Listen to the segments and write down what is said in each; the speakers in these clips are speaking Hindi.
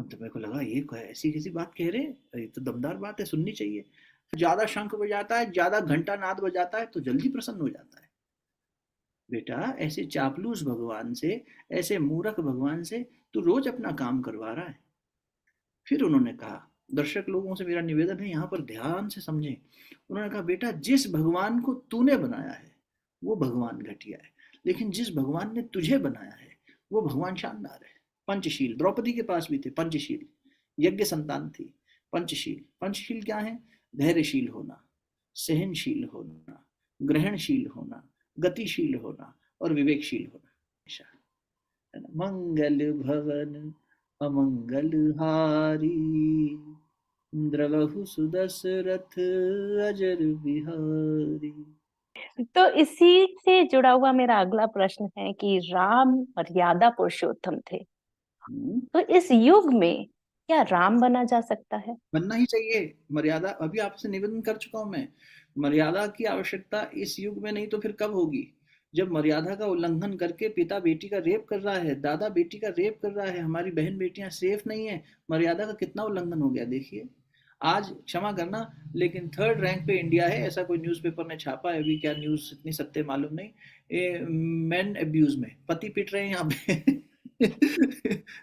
तो मेरे को लगा ये ऐसी कैसी बात कह रहे हैं, ये तो दमदार बात है, सुननी चाहिए। ज्यादा शंख बजाता है, ज्यादा घंटा नाद बजाता है तो जल्दी प्रसन्न हो जाता है। बेटा ऐसे चापलूस भगवान से, ऐसे मूर्ख भगवान से तू रोज अपना काम करवा रहा है। फिर उन्होंने कहा, दर्शक लोगों से मेरा निवेदन है यहाँ पर ध्यान से समझें। उन्होंने कहा, बेटा जिस भगवान को तूने बनाया है वो भगवान घटिया है, लेकिन जिस भगवान ने तुझे बनाया है वो भगवान शानदार है। पंचशील द्रौपदी के पास भी थे, पंचशील यज्ञ संतान थी। पंचशील, पंचशील क्या है? धैर्यशील होना, सहनशील होना, ग्रहणशील होना, गतिशील होना और विवेकशील होना। है ना? मंगल भवन अमंगल हारी, द्रवहु सुदशरथ अजर बिहारी। तो इसी से जुड़ा हुआ मेरा अगला प्रश्न है कि राम मर्यादा पुरुषोत्तम थे, तो इस युग में क्या राम बना जा सकता है? बनना ही चाहिए। मर्यादा, अभी आपसे निवेदन कर चुका हूं मैं, मर्यादा की आवश्यकता इस युग में नहीं तो फिर कब होगी? जब मर्यादा का उल्लंघन करके पिता बेटी का रेप कर रहा है, दादा बेटी का रेप कर रहा है, हमारी बहन बेटियां सेफ नहीं है, मर्यादा का कितना उल्लंघन हो गया देखिए। आज क्षमा करना, लेकिन थर्ड रैंक पे इंडिया है, ऐसा कोई न्यूज़पेपर ने छापा है, अभी क्या न्यूज़ इतनी सत्य मालूम नहीं, मैन अब्यूज में पति पिट रहे हैं यहाँ पे।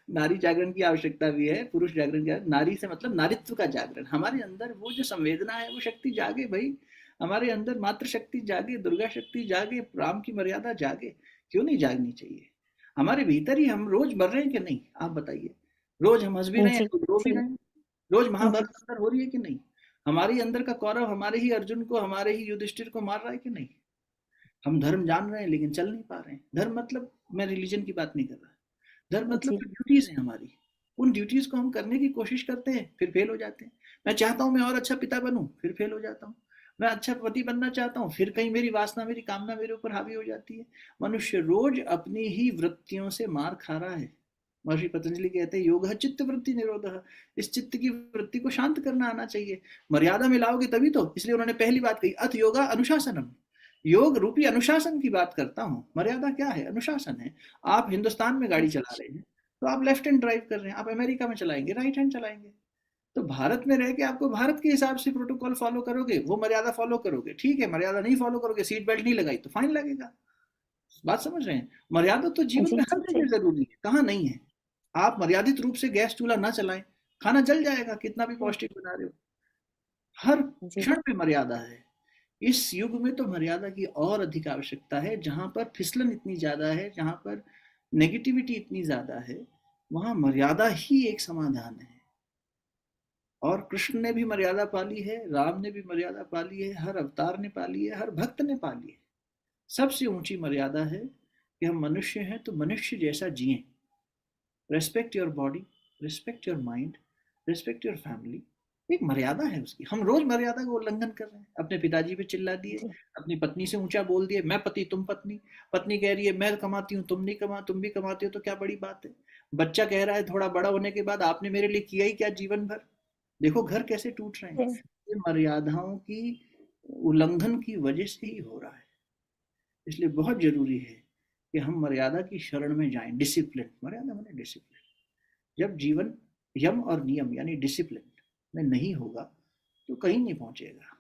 नारी जागरण की आवश्यकता भी है, पुरुष जागरण क्या, नारी से मतलब नारित्व का जागरण। हमारे अंदर वो जो संवेदना है वो शक्ति जागे भाई, हमारे अंदर मातृ शक्ति जागे, दुर्गा शक्ति जागे, राम की मर्यादा जागे। क्यों नहीं जागनी चाहिए? हमारे भीतर ही हम रोज मर रहे हैं कि नहीं, आप बताइए। रोज हम हंस भी रहे हैं, जी रोज रो भी जी रहे हैं, रोज जी। महाभारत अंदर हो रही है कि नहीं? हमारे अंदर का कौरव हमारे ही अर्जुन को, हमारे ही युधिष्ठिर को मार रहा है कि नहीं? हम धर्म जान रहे हैं लेकिन चल नहीं पा रहे हैं। धर्म मतलब, मैं रिलीजन की बात नहीं कर रहा, धर्म मतलब जी जो ड्यूटीज है हमारी, उन ड्यूटीज को हम करने की कोशिश करते हैं, फिर फेल हो जाते हैं। मैं चाहता हूं मैं और अच्छा पिता बनूं, फिर फेल हो जाता हूं। मैं अच्छा पति बनना चाहता हूं, फिर कहीं मेरी वासना, मेरी कामना मेरे ऊपर हावी हो जाती है। मनुष्य रोज अपनी ही वृत्तियों से मार खा रहा है। महर्षि पतंजलि कहते हैं, योग चित्त वृत्ति निरोध। इस चित्त की वृत्ति को शांत करना आना चाहिए। मर्यादा में लाओगे तभी तो, इसलिए उन्होंने पहली बात कही, अथ योगा अनुशासनम। योग रूपी अनुशासन की बात करता हूं। मर्यादा क्या है? अनुशासन है। आप हिंदुस्तान में गाड़ी चला रहे हैं तो आप लेफ्ट हैंड ड्राइव कर रहे हैं, आप अमेरिका में चलाएंगे राइट हैंड चलाएंगे। तो भारत में रह के आपको भारत के हिसाब से प्रोटोकॉल फॉलो करोगे, वो मर्यादा फॉलो करोगे, ठीक है। मर्यादा नहीं फॉलो करोगे, सीट बेल्ट नहीं लगाई तो फाइन लगेगा। बात समझ रहे हैं? मर्यादा तो जीवन जी में हर जी जी। जगह जरूरी है, कहाँ नहीं है? आप मर्यादित रूप से गैस चूल्हा ना चलाएं, खाना जल जाएगा, कितना भी पौष्टिक बना रहे हो। हर जी क्षण पे मर्यादा है। इस युग में तो मर्यादा की और अधिक आवश्यकता है। जहां पर फिसलन इतनी ज्यादा है, जहां पर नेगेटिविटी इतनी ज्यादा है, वहां मर्यादा ही एक समाधान है। और कृष्ण ने भी मर्यादा पाली है, राम ने भी मर्यादा पाली है, हर अवतार ने पाली है, हर भक्त ने पाली है। सबसे ऊंची मर्यादा है कि हम मनुष्य हैं तो मनुष्य जैसा जिए। Respect your body, respect your mind, respect your family. एक मर्यादा है उसकी। हम रोज मर्यादा का उल्लंघन कर रहे हैं। अपने पिताजी पे चिल्ला दिए, जी अपनी पत्नी से ऊंचा बोल दिए, मैं पति तुम पत्नी। पत्नी कह रही है मैं कमाती हूँ तुम नहीं कमा, तुम भी कमाती हो तो क्या बड़ी बात है। बच्चा कह रहा है थोड़ा बड़ा होने के बाद, आपने मेरे लिए किया ही क्या जीवन भर। देखो घर कैसे टूट रहे हैं। जी ये मर्यादाओं की उल्लंघन की वजह से ही हो रहा है। इसलिए बहुत जरूरी है कि हम मर्यादा की शरण में जाएं। डिसिप्लिन, मर्यादा माने डिसिप्लिन। जब जीवन यम और नियम यानी डिसिप्लिन में नहीं होगा तो कहीं नहीं पहुंचेगा,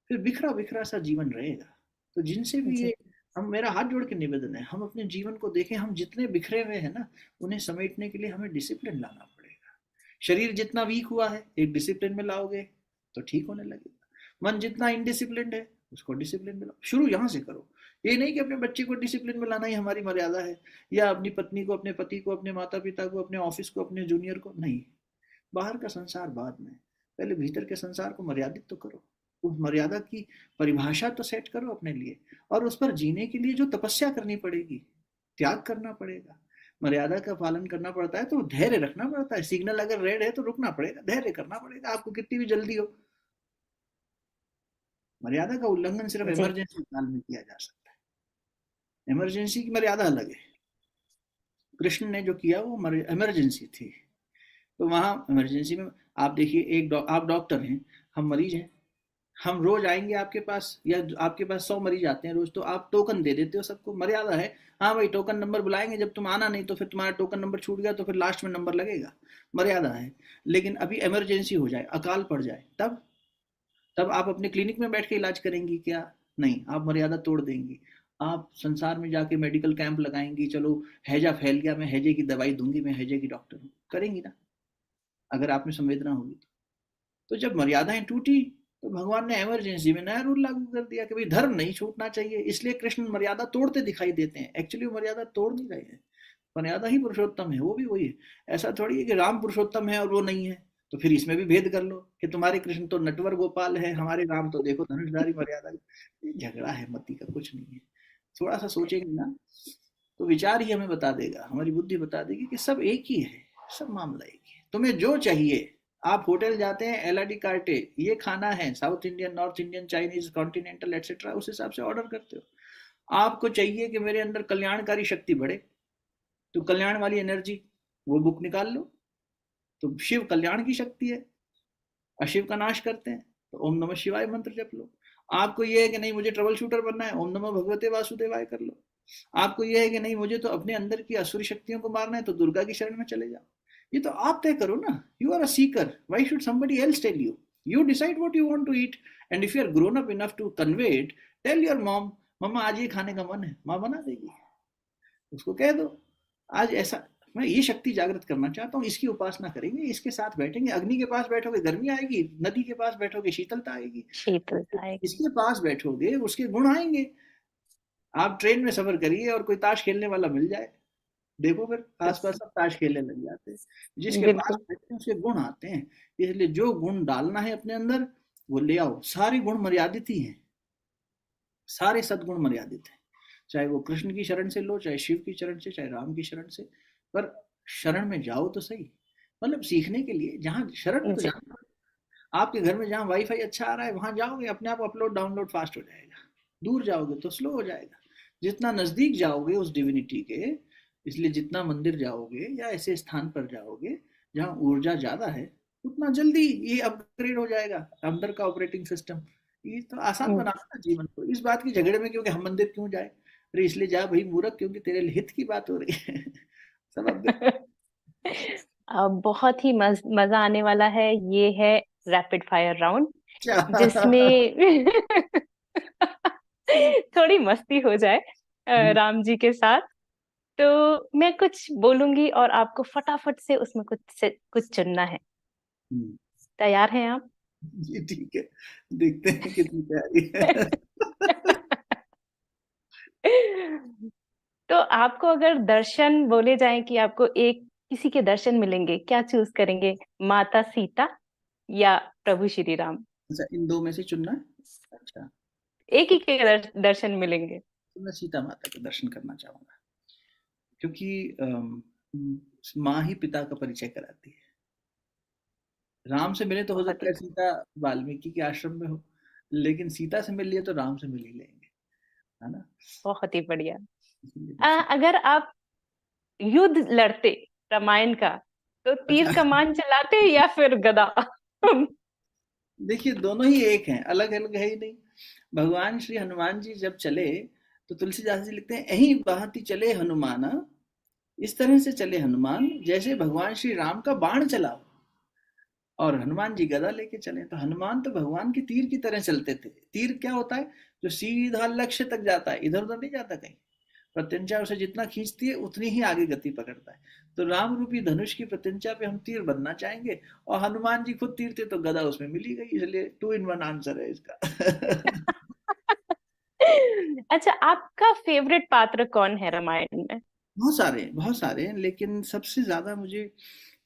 फिर बिखरा बिखरा सा जीवन रहेगा। तो जिनसे भी जी ये, हम, मेरा हाथ जोड़ के निवेदन है, हम अपने जीवन को देखें। हम जितने बिखरे हुए हैं ना, उन्हें समेटने के लिए हमें डिसिप्लिन लाना पड़ेगा। शरीर जितना वीक हुआ है, एक डिसिप्लिन में लाओगे तो ठीक होने लगेगा। मन जितना इनडिसिप्लिन है, उसको डिसिप्लिन में लाओ। शुरू यहाँ से करो। ये नहीं कि अपने बच्चे को डिसिप्लिन में लाना ही हमारी मर्यादा है, या अपनी पत्नी को, अपने पति को, अपने माता पिता को, अपने ऑफिस को, अपने जूनियर को नहीं। बाहर का संसार बाद में, पहले भीतर के संसार को मर्यादित तो करो। उस मर्यादा की परिभाषा तो सेट करो अपने लिए, और उस पर जीने के लिए जो तपस्या करनी पड़ेगी, त्याग करना पड़ेगा। मर्यादा का पालन करना पड़ता है तो धैर्य रखना पड़ता है। सिग्नल अगर रेड है तो रुकना पड़ेगा, धैर्य करना पड़ेगा, आपको कितनी भी जल्दी हो। मर्यादा का उल्लंघन सिर्फ जी इमरजेंसी काल में किया जा सकता है। इमरजेंसी की मर्यादा अलग है। कृष्ण ने जो किया वो इमरजेंसी थी। तो वहां इमरजेंसी में आप देखिए, आप डॉक्टर हैं, हम मरीज हैं। हम रोज आएंगे आपके पास, या आपके पास 100 मरीज आते हैं रोज, तो आप टोकन दे देते हो सबको, मर्यादा है। हाँ भाई टोकन नंबर बुलाएंगे, जब तुम आना नहीं तो फिर तुम्हारा टोकन नंबर छूट गया तो फिर लास्ट में नंबर लगेगा, मर्यादा है। लेकिन अभी इमरजेंसी हो जाए, अकाल पड़ जाए, तब तब आप अपने क्लिनिक में बैठ के इलाज करेंगी क्या? नहीं, आप मर्यादा तोड़ देंगी। आप संसार में जाके मेडिकल कैंप लगाएंगी, चलो हैजा फैल गया, मैं हैजे की दवाई दूंगी, मैं हैजे की डॉक्टर हूँ, करेंगी ना अगर आप में संवेदना होगी तो जब मर्यादाएं टूटी तो भगवान ने इमरजेंसी में नया रूल लागू कर दिया कि भाई धर्म नहीं छूटना चाहिए, इसलिए कृष्ण मर्यादा तोड़ते दिखाई देते हैं, एक्चुअली वो मर्यादा तोड़ नहीं रहे हैं। मर्यादा ही पुरुषोत्तम है, वो भी वही है। ऐसा थोड़ी है कि राम पुरुषोत्तम है और वो नहीं है, तो फिर इसमें भी भेद कर लो कि तुम्हारे कृष्ण तो नटवर गोपाल है, हमारे राम तो देखो धनुषधारी मर्यादा। ये झगड़ा है मति का, कुछ नहीं है। थोड़ा सा सोचेंगे ना तो विचार ही हमें बता देगा, हमारी बुद्धि बता देगी कि सब एक ही है, सब मामला एक ही है। तुम्हें जो चाहिए, आप होटल जाते हैं, एलआडी कार्टे, ये खाना है, south Indian, north Indian, Chinese, continental etcetera, उस हिसाब से ऑर्डर करते हो। आपको चाहिए कि मेरे अंदर कल्याणकारी शक्ति बढ़े, तो कल्याण वाली एनर्जी वो बुक निकाल लो, तो शिव कल्याण की शक्ति है, अशिव का नाश करते हैं, तो ओम नमः शिवाय मंत्र जप लो। आपको ये है कि नहीं मुझे ट्रबल शूटर बनना है, ओम नमः भगवते वासुदेवाय कर लो। आपको ये है कि नहीं मुझे तो अपने अंदर की असुरी शक्तियों को मारना है, तो दुर्गा की शरण में चले जाओ। ये तो आप तय करो ना, you are a seeker, why should somebody else tell you? You decide what you want to eat, and if you are grown up enough to convey it, tell your mom, मम्मा आज ये खाने का मन है, माँ बना देगी। उसको कह दो आज ऐसा, मैं ये शक्ति जागृत करना चाहता हूँ, इसकी उपासना करेंगे, इसके साथ बैठेंगे, अग्नि के पास बैठोगे गर्मी आएगी, नदी के पास बैठोगे शीतलता आएगी, शीतलता है। इसके पास बैठोगे उसके गुण आएंगे। आप ट्रेन में सफर करिए और कोई ताश खेलने वाला मिल जाए, देखो फिर आसपास सब ताश खेलने लग जाते हैं, जिसके पास बिल्कुल। बैठते हैं उसके गुण आते हैं। इसलिए जो गुण डालना है अपने अंदर वो ले आओ, सारे गुण मर्यादित ही हैं, सारे सद्गुण मर्यादित हैं, चाहे वो कृष्ण की शरण से लो, चाहे शिव की शरण से, चाहे राम की शरण से, पर शरण में जाओ तो सही। मतलब सीखने के लिए जहाँ शरण में तो जी। जाना, आपके घर में जहाँ वाईफाई अच्छा आ रहा है वहां जाओगे, अपने आप अपलोड डाउनलोड फास्ट हो जाएगा, दूर जाओगे तो स्लो हो जाएगा। जितना नजदीक जाओगे उस डिविनिटी के, इसलिए जितना मंदिर जाओगे या ऐसे स्थान पर जाओगे जहाँ ऊर्जा ज्यादा है, उतना जल्दी ये अपग्रेड हो जाएगा अंदर का ऑपरेटिंग सिस्टम। ये तो आसान हम्म। बनाना ना जीवन को, इस बात की झगड़े में क्योंकि हम मंदिर क्यों जाए, अरे इसलिए जा भाई मूर्ख, क्योंकि तेरे हित की बात हो रही है। सब अपग्रेड। बहुत ही मजा आने वाला है। ये है रैपिड फायर राउंड, जिसमें थोड़ी मस्ती हो जाए राम जी के साथ। तो मैं कुछ बोलूंगी और आपको फटाफट से उसमें कुछ चुनना है। तैयार हैं आप? जी ठीक है, देखते हैं कितनी तैयारी है। तो आपको अगर दर्शन बोले जाएं कि आपको एक किसी के दर्शन मिलेंगे, क्या चूज करेंगे? माता सीता या प्रभु श्री राम? अच्छा इन दो में से चुनना है? अच्छा, एक ही के दर्शन मिलेंगे। तो मैं सीता माता के दर्शन करना चाहूंगा, क्योंकि माँ ही पिता का परिचय कराती है। राम से मिले तो हो बहुत सकता ही है सीता वाल्मीकि के आश्रम में हो, लेकिन सीता से मिल लिए तो राम से मिल ही लेंगे, है ना? बहुत ही बढ़िया। इसीलिए मैं अगर आप युद्ध लड़ते रामायण का, तो तीर अच्छा, कमान चलाते या फिर गदा? देखिए दोनों ही एक हैं, अलग अलग है ही नहीं। भगवान श्री हनुमान जी जब चले तो तुलसीदास जी लिखते हैं, यही बहाती चले हनुमाना, इस तरह से चले हनुमान जैसे भगवान श्री राम का बाण चला, और हनुमान जी गदा लेके चले। तो हनुमान तो भगवान के तीर की तरह चलते थे। तीर क्या होता है? जो सीधा लक्ष्य तक जाता है, इधर उधर नहीं जाता कहीं। प्रत्यंचा उसे जितना खींचती है उतनी ही आगे गति पकड़ता है। तो राम रूपी धनुष की प्रत्यंचा पे हम तीर बनना चाहेंगे, और हनुमान जी खुद तीर थे तो गदा उसमें मिली गई, इसलिए 2 in 1 आंसर है इसका। अच्छा, आपका फेवरेट पात्र कौन है रामायण में? बहुत सारे हैं, लेकिन सबसे ज्यादा मुझे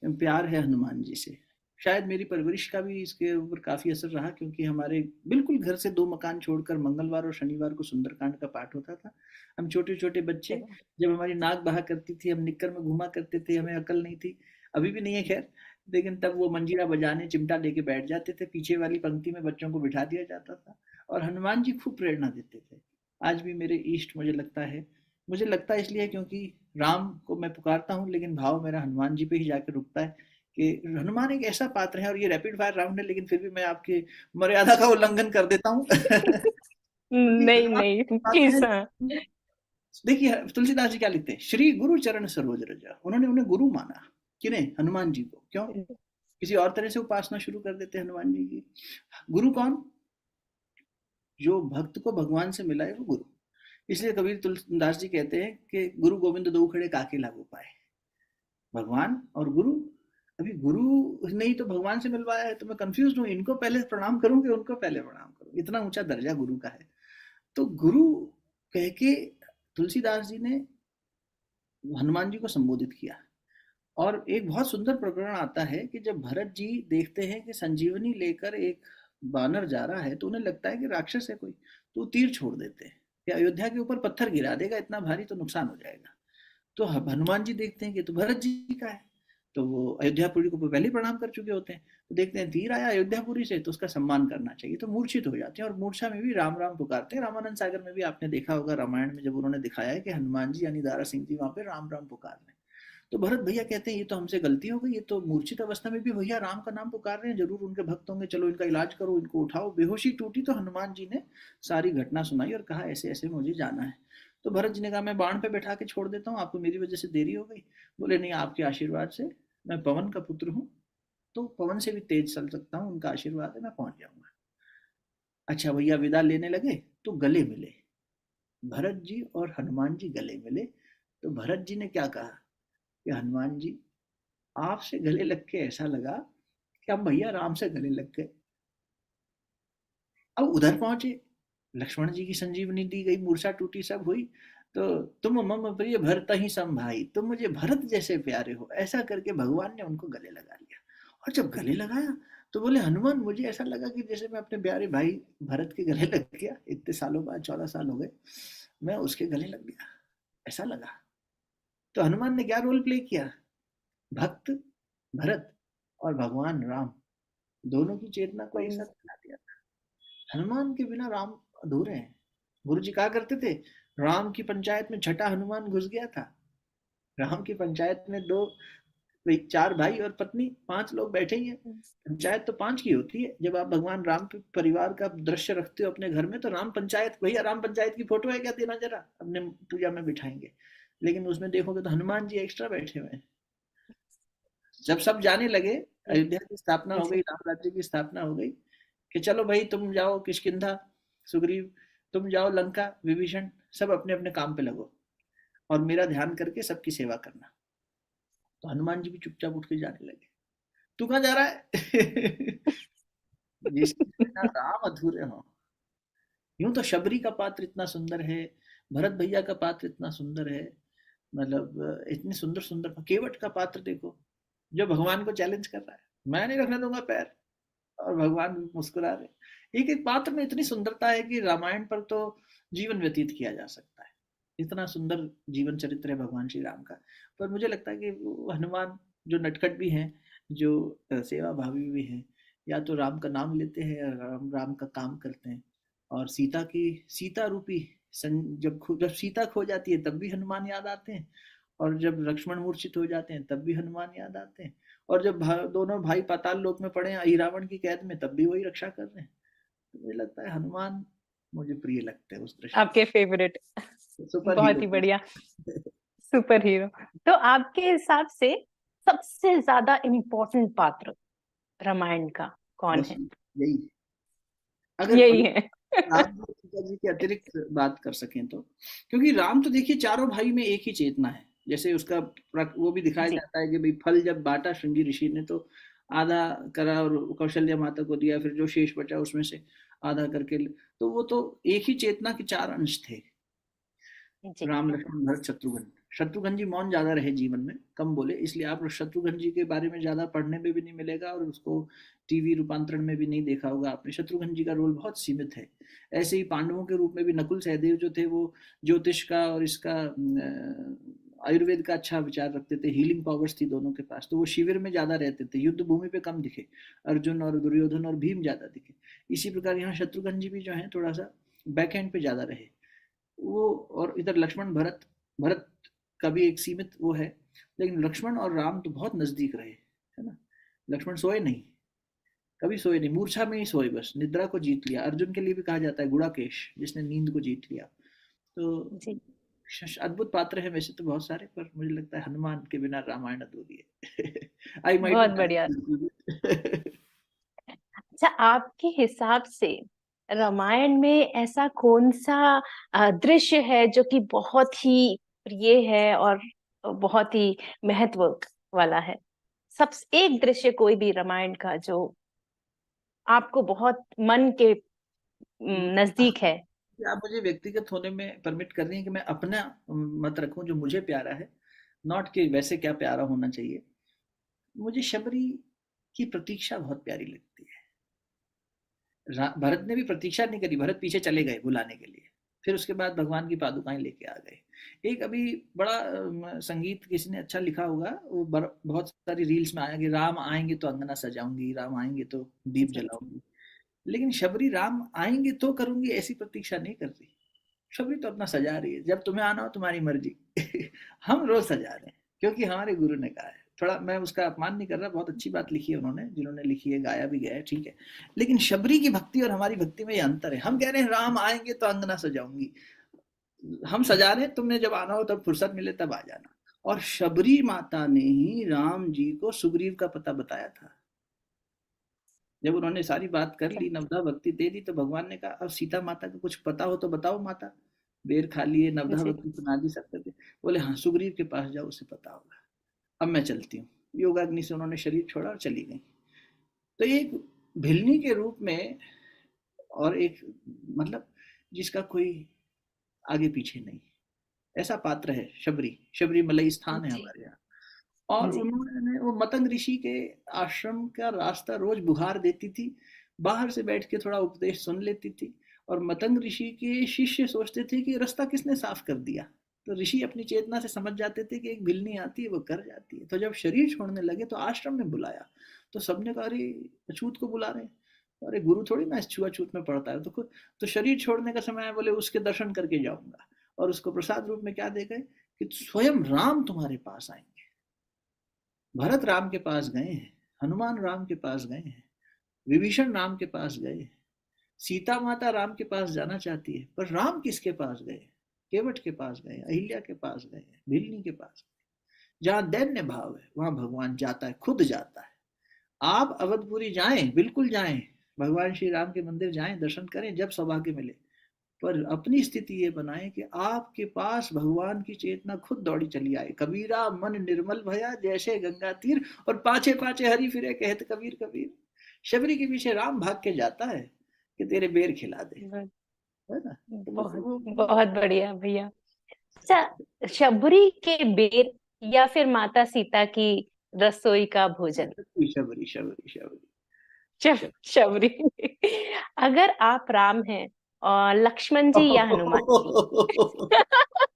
प्यार है हनुमान जी से। शायद मेरी परवरिश का भी इसके ऊपर काफी असर रहा, क्योंकि हमारे बिल्कुल घर से 2 मकान छोड़कर मंगलवार और शनिवार को सुंदरकांड का पाठ होता था। हम छोटे छोटे बच्चे, जब हमारी नाक बहा करती थी, हम निक्कर में घुमा करते थे, हमें अकल नहीं थी, अभी भी नहीं है खैर, लेकिन तब वो मंजीरा बजाने चिमटा लेके बैठ जाते थे, पीछे वाली पंक्ति में बच्चों को बिठा दिया जाता था, और हनुमान जी खूब प्रेरणा देते थे। आज भी मेरे इष्ट मुझे लगता है, मुझे लगता है इसलिए क्योंकि राम को मैं पुकारता हूँ लेकिन भाव मेरा हनुमान जी पे ही जाकर रुकता है, कि हनुमान एक ऐसा पात्र है, और ये रैपिड फायर राउंड है लेकिन फिर भी मैं आपकी मर्यादा का उल्लंघन कर देता हूँ। क्योंकि नहीं हनुमान नहीं, पात्र प्लीज। है। हाँ। देखिए तुलसीदास जी क्या लिखते हैं, श्री गुरु चरण सरोज रजा, उन्होंने उन्हें गुरु माना। किन्हें? हनुमान जी को। क्यों? किसी और तरह से उपासना शुरू कर देते हैं हनुमान जी की। गुरु कौन? जो भक्त को भगवान से मिला है वो गुरु। इसलिए कबीर तुलसीदास जी कहते हैं कि गुरु गोविंद दो खड़े काके लागू पाए। भगवान और गुरु। अभी गुरु नहीं तो भगवान से मिलवाया है, तो मैं कंफ्यूज हूँ, इनको पहले प्रणाम करूं कि उनको पहले प्रणाम करूं? इतना ऊंचा दर्जा गुरु का है। तो गुरु कह के तुलसीदास जी ने हनुमान जी को संबोधित किया। और एक बहुत सुंदर प्रकरण आता है कि जब भरत जी देखते हैं कि संजीवनी लेकर एक बानर जा रहा है, तो उन्हें लगता है कि राक्षस है कोई, तो तीर छोड़ देते हैं कि अयोध्या के ऊपर पत्थर गिरा देगा, इतना भारी तो नुकसान हो जाएगा। तो हनुमान जी देखते हैं कि तो भरत जी का है, तो वो अयोध्यापुरी को पहले प्रणाम कर चुके होते हैं, तो देखते हैं तीर आया अयोध्यापुरी से, तो उसका सम्मान करना चाहिए, तो मूर्छित हो जाते हैं और मूर्छा में भी राम राम पुकारते हैं। रामानंद सागर में भी आपने देखा होगा, रामायण में जब उन्होंने दिखाया है कि हनुमान जी यानी दारा सिंह जी वहां पे राम राम पुकार रहे हैं, तो भरत भैया कहते हैं ये तो हमसे गलती हो गई, ये तो मूर्छित अवस्था में भी भैया राम का नाम पुकार रहे हैं, जरूर उनके भक्त होंगे, चलो इनका इलाज करो, इनको उठाओ। बेहोशी टूटी तो हनुमान जी ने सारी घटना सुनाई और कहा ऐसे ऐसे मुझे जाना है। तो भरत जी ने कहा मैं बाण पे बैठा के छोड़ देता हूँ, आपको मेरी वजह से देरी हो गई। बोले नहीं, आपके आशीर्वाद से, मैं पवन का पुत्र हूँ, तो पवन से भी तेज चल सकता हूँ, उनका आशीर्वाद है, मैं पहुंच जाऊंगा। अच्छा भैया विदा लेने लगे तो गले मिले, भरत जी और हनुमान जी गले मिले। तो भरत जी ने क्या कहा कि हनुमान जी, आपसे गले लग के ऐसा लगा कि हम भैया राम से गले लग गए। अब उधर पहुंचे, लक्ष्मण जी की संजीवनी दी गई, मूर्छा टूटी, सब हुई। तो तुम मम प्रिय भरत ही सम भाई, तुम मुझे भरत जैसे प्यारे हो, ऐसा करके भगवान ने उनको गले लगा लिया। और जब गले लगाया तो बोले हनुमान, मुझे ऐसा लगा कि जैसे मैं अपने प्यारे भाई भरत के गले लग गया, इतने सालों बाद, 14 साल हो गए, मैं उसके गले लग गया, ऐसा लगा। तो हनुमान ने क्या रोल प्ले किया? भक्त भरत और भगवान राम दोनों की चेतना को एक साथ मिला दिया। हनुमान के बिना राम अधूरे हैं। गुरु जी कहा करते थे, राम की पंचायत में छठा हनुमान घुस गया था। राम की पंचायत में दो, चार भाई और पत्नी, 5 लोग बैठे ही हैं। पंचायत तो 5 की होती है। जब आप भगवान राम के परिवार का दृश्य रखते हो अपने घर में, तो राम पंचायत, भैया राम पंचायत की फोटो है क्या, देना जरा, अपने पूजा में बिठाएंगे। लेकिन उसमें देखोगे तो हनुमान जी एक्स्ट्रा बैठे हुए हैं। जब सब जाने लगे, अयोध्या की स्थापना हो गई, राम राज्य की स्थापना हो गई, कि चलो भाई तुम जाओ किष्किंधा, सुग्रीव तुम जाओ लंका, विभीषण सब अपने अपने काम पे लगो, और मेरा ध्यान करके सबकी सेवा करना। तो हनुमान जी भी चुपचाप उठ के जाने लगे। तू कहाँ जा रहा है? जिसके बिना राम अधूरे हो। यूं तो शबरी का पात्र इतना सुंदर है, भरत भैया का पात्र इतना सुंदर है, मतलब इतने सुंदर सुंदर। केवट का पात्र देखो, जो भगवान को चैलेंज कर रहा है, मैं नहीं रखने दूंगा पैर, और भगवान भी मुस्कुरा रहे। एक एक पात्र में इतनी सुंदरता है कि रामायण पर तो जीवन व्यतीत किया जा सकता है, इतना सुंदर जीवन चरित्र है भगवान श्री राम का। पर मुझे लगता है कि वो हनुमान जो नटखट भी हैं, जो सेवा भावी भी हैं, या तो राम का नाम लेते हैं या राम राम का काम करते हैं। और सीता की, सीता रूपी जब सीता खो जाती है तब भी हनुमान याद आते हैं, और जब लक्ष्मण मूर्छित हो जाते हैं तब भी हनुमान याद आते हैं, और जब दोनों भाई पाताल लोक में पड़े हैं रावण की कैद में, तब भी वही रक्षा कर रहे हैं। तो मुझे लगता है हनुमान मुझे प्रिय लगते हैं उस दृष्टि आपके फेवरेट। से, सुपर बहुत हीरो। ही बढ़िया। Super hero. तो आपके हिसाब से सबसे ज्यादा इम्पोर्टेंट पात्र रामायण का कौन बस है? यही, अगर यही अगर है। राम और सीता जी के अतिरिक्त बात कर सकें तो, क्योंकि राम तो देखिए चारों भाई में एक ही चेतना है। जैसे उसका वो भी दिखाया जी। जाता है कि भाई फल जब बांटा श्रृंगी ऋषि ने, तो आधा करा और कौशल्या माता को दिया, फिर जो शेष बचा उसमें से आधा करके तो वो तो एक ही चेतना के 4 अंश थे, जी। राम लक्ष्मण भरत शत्रुघ्न। शत्रुघ्न जी मौन ज्यादा रहे जीवन में, कम बोले, इसलिए आप शत्रुघ्न जी के बारे में ज्यादा पढ़ने में भी नहीं मिलेगा, और उसको टीवी रूपांतरण में भी नहीं देखा होगा आपने। शत्रुघ्न जी का रोल बहुत सीमित है। ऐसे ही पांडवों के रूप में भी नकुल सहदेव जो थे, वो ज्योतिष का और इसका आयुर्वेद का अच्छा विचार रखते थे, हीलिंग पावर्स थी दोनों के पास, तो वो शिविर में ज्यादा रहते थे, युद्ध भूमि पे कम दिखे। अर्जुन और दुर्योधन और भीम ज्यादा दिखे। इसी प्रकार यहाँ शत्रुघ्न जी भी जो है थोड़ा सा बैक एंड पे ज्यादा रहे वो। और इधर लक्ष्मण भरत, भरत का भी एक सीमित वो है, लेकिन लक्ष्मण और राम तो बहुत नजदीक रहे, है ना। लक्ष्मण सोए नहीं, कभी सोए नहीं, मूर्छा में ही सोए, बस निद्रा को जीत लिया। अर्जुन के लिए भी कहा जाता है गुड़ाकेश, जिसने नींद को जीत लिया। तो जी। अद्भुत पात्र है वैसे तो बहुत सारे, पर मुझे लगता है हनुमान के बिना रामायण अधूरी है। आई माइट बहुत बढ़िया। अच्छा, आपके हिसाब से रामायण में ऐसा कौन सा दृश्य है जो कि बहुत ही प्रिय है और बहुत ही महत्व वाला है? सब एक दृश्य कोई भी रामायण का जो आपको बहुत मन के नजदीक है। आप मुझे व्यक्तिगत होने में परमिट कर रही हैं कि मैं अपना मत रखूं जो मुझे प्यारा है, नॉट कि वैसे क्या प्यारा होना चाहिए। मुझे शबरी की प्रतीक्षा बहुत प्यारी लगती है। भरत ने भी प्रतीक्षा नहीं करी, भरत पीछे चले गए बुलाने के लिए, फिर उसके बाद भगवान की पादुकाएं लेके आ गए। एक अभी बड़ा संगीत किसी ने अच्छा लिखा होगा, वो बहुत सारी रील्स में आया कि राम आएंगे तो अंगना सजाऊंगी, राम आएंगे तो दीप जी। जलाऊंगी। लेकिन शबरी राम आएंगे तो करूंगी ऐसी प्रतीक्षा नहीं कर रही। शबरी तो अपना सजा रही है, जब तुम्हें आना हो तुम्हारी मर्जी। हम रोज सजा रहे हैं क्योंकि हमारे गुरु ने कहा है। थोड़ा मैं उसका अपमान नहीं कर रहा, बहुत अच्छी बात लिखी है उन्होंने, जिन्होंने लिखी है, गाया भी गया है, ठीक है। लेकिन शबरी की भक्ति और हमारी भक्ति में ये अंतर है। हम कह रहे हैं राम आएंगे तो अंगना सजाऊंगी, हम सजा रहे हैं, तुम्हें जब आना हो तब फुर्सत मिले तब आ जाना। और शबरी माता ने ही राम जी को सुग्रीव का पता बताया था। जब उन्होंने सारी बात कर ली, नवधा भक्ति दे दी, तो भगवान ने कहा अब सीता माता को कुछ पता हो तो बताओ माता, बेर खा लिए, नवधा जी। भक्ति सुना दी सब करके। बोले हाँ सुग्रीव के पास जाओ, उसे पता होगा। अब मैं चलती हूँ। योगाग्नि से उन्होंने शरीर छोड़ा और चली गई। तो एक भिलनी के रूप में, और एक मतलब जिसका कोई आगे पीछे नहीं, ऐसा पात्र है शबरी। शबरी मलई स्थान है जी। हमारे यहाँ। और जी। उन्होंने वो मतंग ऋषि के आश्रम का रास्ता रोज बुहार देती थी, बाहर से बैठ के थोड़ा उपदेश सुन लेती थी। और मतंग ऋषि के शिष्य सोचते थे कि रास्ता किसने साफ कर दिया। तो ऋषि अपनी चेतना से समझ जाते थे कि एक भिलनी आती है वो कर जाती है। तो जब शरीर छोड़ने लगे तो आश्रम में बुलाया, तो सबने कहा अरे अछूत को बुला रहे हैं, अरे गुरु थोड़ी ना इस छुआछूत में पड़ता है। तो शरीर छोड़ने का समय है, बोले उसके दर्शन करके जाऊंगा। और उसको प्रसाद रूप में क्या दे गए कि स्वयं राम तुम्हारे पास आएंगे। भरत राम के पास गए हैं, हनुमान राम के पास गए हैं, विभीषण राम के पास गए हैं, सीता माता राम के पास जाना चाहती है, पर राम किसके पास गए? केवट के पास गए, अहिल्या के पास गए, भिलनी के पास गए। जहां दैन्य भाव है वहां भगवान जाता है, खुद जाता है। आप अवधपुरी जाएं, बिल्कुल जाएं, भगवान श्री राम के मंदिर जाएं, दर्शन करें जब सौभाग्य मिले। पर अपनी स्थिति ये बनाए कि आपके पास भगवान की चेतना खुद दौड़ी चली आए। कबीरा मन निर्मल भया जैसे गंगा तीर, और पाछे पाछे हरी फिरे कहत कबीर कबीर। शबरी के पीछे राम भाग के जाता है कि तेरे बेर खिला दे, है ना। तो बहुत वो बहुत बढ़िया भैया। अच्छा, शबरी के बेर या फिर माता सीता की रसोई का भोजन? शबरी शबरी शबरी शबरी। अगर आप राम हैं और लक्ष्मण जी या हनुमान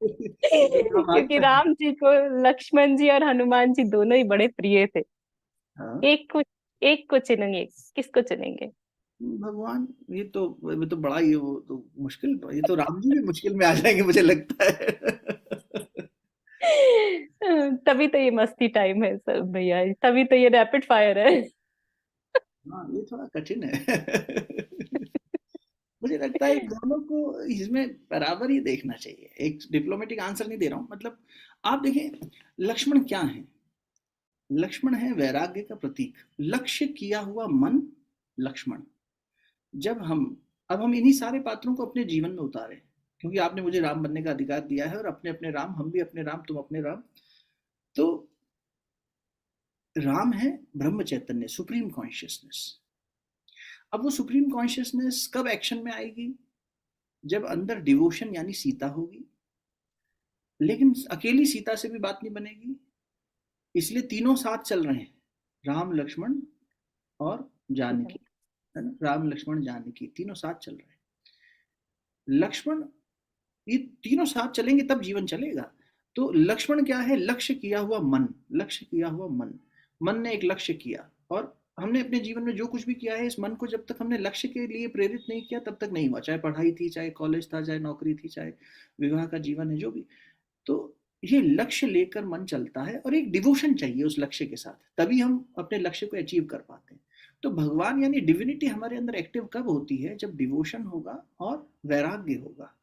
जी, क्योंकि राम जी को लक्ष्मण जी और हनुमान जी दोनों ही बड़े प्रिय थे। हाँ एक को चुनेंगे, किसको चुनेंगे? भगवान, ये तो बड़ा ही, वो तो मुश्किल, ये तो राम जी भी मुश्किल में आ जाएंगे मुझे लगता है। तभी तो ये मस्ती टाइम है सर भैया, तभी तो ये रैपिड फायर है। हाँ ये थोड़ा कठिन है। मुझे लगता है दोनों को इसमें बराबर ही देखना चाहिए। एक डिप्लोमेटिक आंसर नहीं दे रहा हूँ, मतलब आप देखें लक्ष्मण क्या है। लक्ष्मण है वैराग्य का प्रतीक, लक्ष्य किया हुआ मन लक्ष्मण। जब हम अब हम इन्हीं सारे पात्रों को अपने जीवन में उतारे, क्योंकि आपने मुझे राम बनने का अधिकार दिया है, और अपने अपने राम, हम भी अपने राम, तुम अपने राम। तो राम है ब्रह्म चैतन्य, सुप्रीम कॉन्शियसनेस। अब वो सुप्रीम कॉन्शियसनेस कब एक्शन में आएगी? जब अंदर डिवोशन यानी सीता होगी। लेकिन अकेली सीता से भी बात नहीं बनेगी, इसलिए तीनों साथ चल रहे हैं, राम लक्ष्मण और जानकी, है ना। राम लक्ष्मण जानकी तीनों साथ चल रहे हैं। लक्ष्मण, ये तीनों साथ चलेंगे तब जीवन चलेगा। तो लक्ष्मण क्या है? लक्ष्य किया हुआ मन, लक्ष्य किया हुआ मन। मन ने एक लक्ष्य किया, और हमने अपने जीवन में जो कुछ भी किया है, इस मन को जब तक हमने लक्ष्य के लिए प्रेरित नहीं किया तब तक नहीं हुआ। चाहे पढ़ाई थी, चाहे कॉलेज था, चाहे नौकरी थी, चाहे विवाह का जीवन है, जो भी। तो ये लक्ष्य लेकर मन चलता है और एक डिवोशन चाहिए उस लक्ष्य के साथ, तभी हम अपने लक्ष्य को अचीव कर पाते हैं। तो भगवान यानी डिविनिटी हमारे अंदर एक्टिव कब होती है? जब डिवोशन होगा और वैराग्य होगा।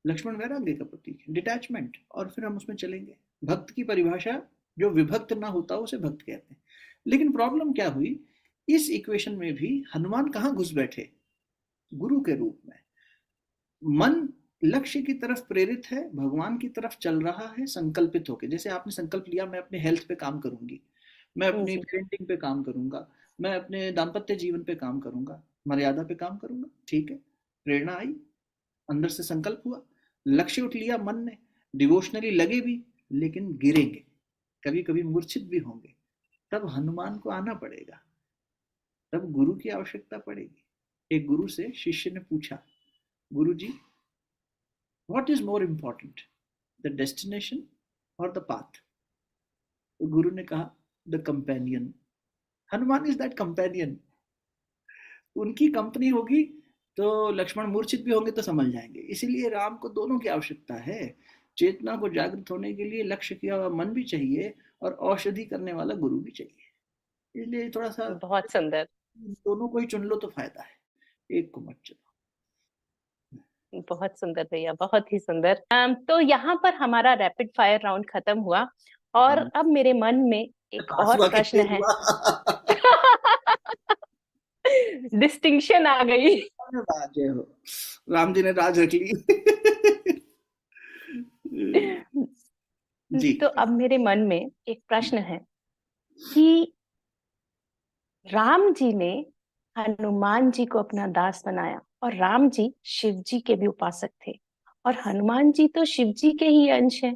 लक्ष्मण वैराग्य का प्रतीक है, डिटैचमेंट, और फिर हम उसमें चलेंगे। भक्त की परिभाषा, जो विभक्त ना होता उसे भक्त कहते हैं। लेकिन प्रॉब्लम क्या हुई, इस इक्वेशन में भी हनुमान कहाँ घुस बैठे? गुरु के रूप में। मन लक्ष्य की तरफ प्रेरित है, भगवान की तरफ चल रहा है संकल्पित होकर। जैसे आपने संकल्प लिया, मैं अपने हेल्थ पे काम करूंगी, मैं अपनी जी। पेरेंटिंग पे काम करूंगा, मैं अपने दाम्पत्य जीवन पे काम करूंगा, मर्यादा पे काम करूंगा, ठीक है। प्रेरणा आई, अंदर से संकल्प हुआ, लक्ष्य उठ लिया मन ने, डिवोशनली लगे भी, लेकिन गिरेंगे, कभी कभी मूर्छित भी होंगे। तब हनुमान को आना पड़ेगा, तब गुरु की आवश्यकता पड़ेगी। एक गुरु से शिष्य ने पूछा, Guru ji, what is more important, the destination और द पाथ? तो गुरु ने कहा, the companion. Hanuman is that companion. उनकी कंपनी होगी तो लक्ष्मण मूर्छित भी होंगे तो समझ जाएंगे। इसीलिए राम को दोनों की आवश्यकता है। चेतना को जागृत होने के लिए लक्ष्य किया हुआ मन भी चाहिए और औषधि करने वाला गुरु भी चाहिए। इसलिए थोड़ा सा बहुत सुंदर। दोनों को ही चुन लो तो फायदा है, एक को मत चुनो। बहुत सुंदर भैया, बहुत ही सुंदर। तो यहाँ पर हमारा रैपिड फायर राउंड खत्म हुआ और हाँ, अब मेरे मन में एक और तासुआ प्रश्न कितने है। हुआ? डिस्टिंक्शन आ गई। अरे राजे हो, राम जी ने राज रख ली। जी। तो अब मेरे मन में एक प्रश्न है कि राम जी ने हनुमान जी को अपना दास बनाया और राम जी शिव जी के भी उपासक थे और हनुमान जी तो शिव जी के ही अंश हैं,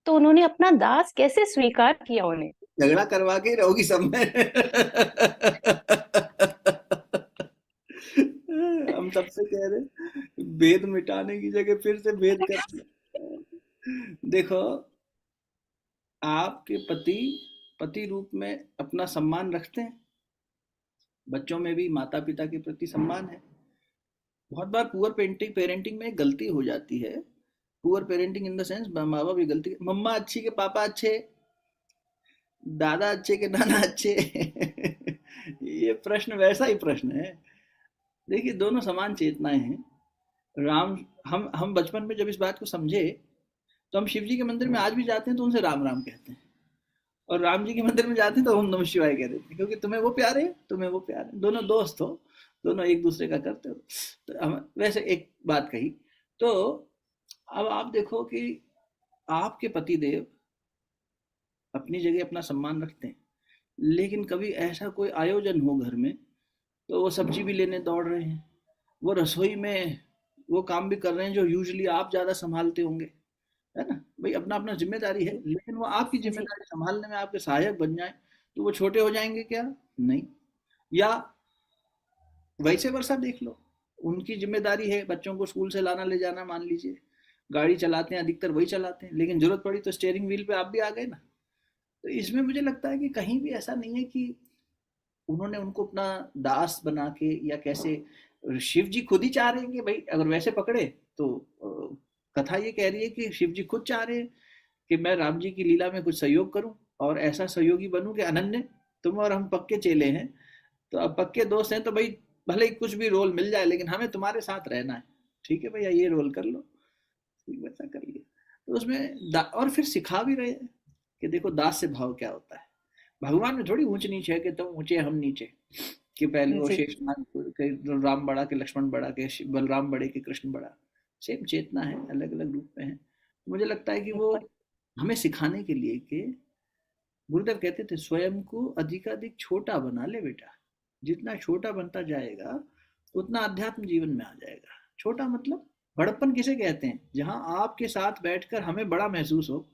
तो उन्होंने अपना दास कैसे स्वीकार किया उन्हें? झगड़ा करवा के ही रहोगी सब में। हम सबसे कह रहे भेद मिटाने की जगह फिर से भेद कर दिया। देखो, आपके पति पति रूप में अपना सम्मान रखते हैं, बच्चों में भी माता पिता के प्रति सम्मान है। बहुत बार पुअर पेरेंटिंग पेरेंटिंग में एक गलती हो जाती है। Poor parenting in the sense, माँ बाप की गलती, मम्मा अच्छी के पापा अच्छे, दादा अच्छे के नाना अच्छे। ये प्रश्न वैसा ही प्रश्न है। देखिए, दोनों समान चेतनाएं हैं। राम, हम बचपन में जब इस बात को समझे, तो हम शिव जी के मंदिर में आज भी जाते हैं तो उनसे राम राम कहते हैं, और राम जी के मंदिर में जाते हैं तो हम नमः शिवाय कह देते हैं, क्योंकि तुम्हें वो प्यारे, तुम्हें वो प्यारे, दोनों दोस्त हो, दोनों एक दूसरे का करते हो। तो हम वैसे एक बात कही। तो अब आप देखो कि आपके पति देव अपनी जगह अपना सम्मान रखते हैं, लेकिन कभी ऐसा कोई आयोजन हो घर में, तो वो सब्जी भी लेने दौड़ रहे हैं, वो रसोई में वो काम भी कर रहे हैं जो यूजुअली आप ज्यादा संभालते होंगे, है ना भाई? अपना अपना जिम्मेदारी है, लेकिन वो आपकी जी। जिम्मेदारी संभालने में आपके सहायक बन जाए, तो वो छोटे हो जाएंगे क्या? नहीं। या वैसे वर्षा देख लो, उनकी जिम्मेदारी है बच्चों को स्कूल से लाना ले जाना, मान लीजिए गाड़ी चलाते हैं, अधिकतर वही चलाते हैं, लेकिन जरूरत पड़ी तो स्टेयरिंग व्हील पे आप भी आ गए ना। तो इसमें मुझे लगता है कि कहीं भी ऐसा नहीं है कि उन्होंने उनको अपना दास बना के या कैसे। शिव जी खुद ही चाह रहे हैं कि भाई, अगर वैसे पकड़े तो कथा ये कह रही है कि शिव जी खुद चाह रहे हैं कि मैं राम जी की लीला में कुछ सहयोग करूं और ऐसा सहयोगी बनूं कि अनन्य, तुम और हम पक्के चेले हैं, तो अब पक्के दोस्त हैं, तो भाई भले ही कुछ भी रोल मिल जाए लेकिन हमें तुम्हारे साथ रहना है। ठीक है भैया, ये रोल कर लो, ठीक, वैसा कर लिया। तो उसमें और फिर सिखा भी रहे हैं कि देखो दास से भाव क्या होता है। भगवान में थोड़ी ऊंच नीच है कि तुम ऊंचे हम नीचे, कि पहले वो जी। शेषनाग के राम बड़ा के लक्ष्मण बड़ा के बलराम बड़े के कृष्ण बड़ा। सेम चेतना है, अलग अलग रूप में है। तो मुझे लगता है कि वो बहुत। हमें सिखाने के लिए कि गुरुदेव कहते थे, स्वयं को अधिकाधिक छोटा बना ले बेटा। जितना छोटा बनता जाएगा उतना अध्यात्म जीवन में आ जाएगा। छोटा मतलब बड़प्पन किसे कहते हैं? जहां आपके साथ बैठकर हमें बड़ा महसूस हो,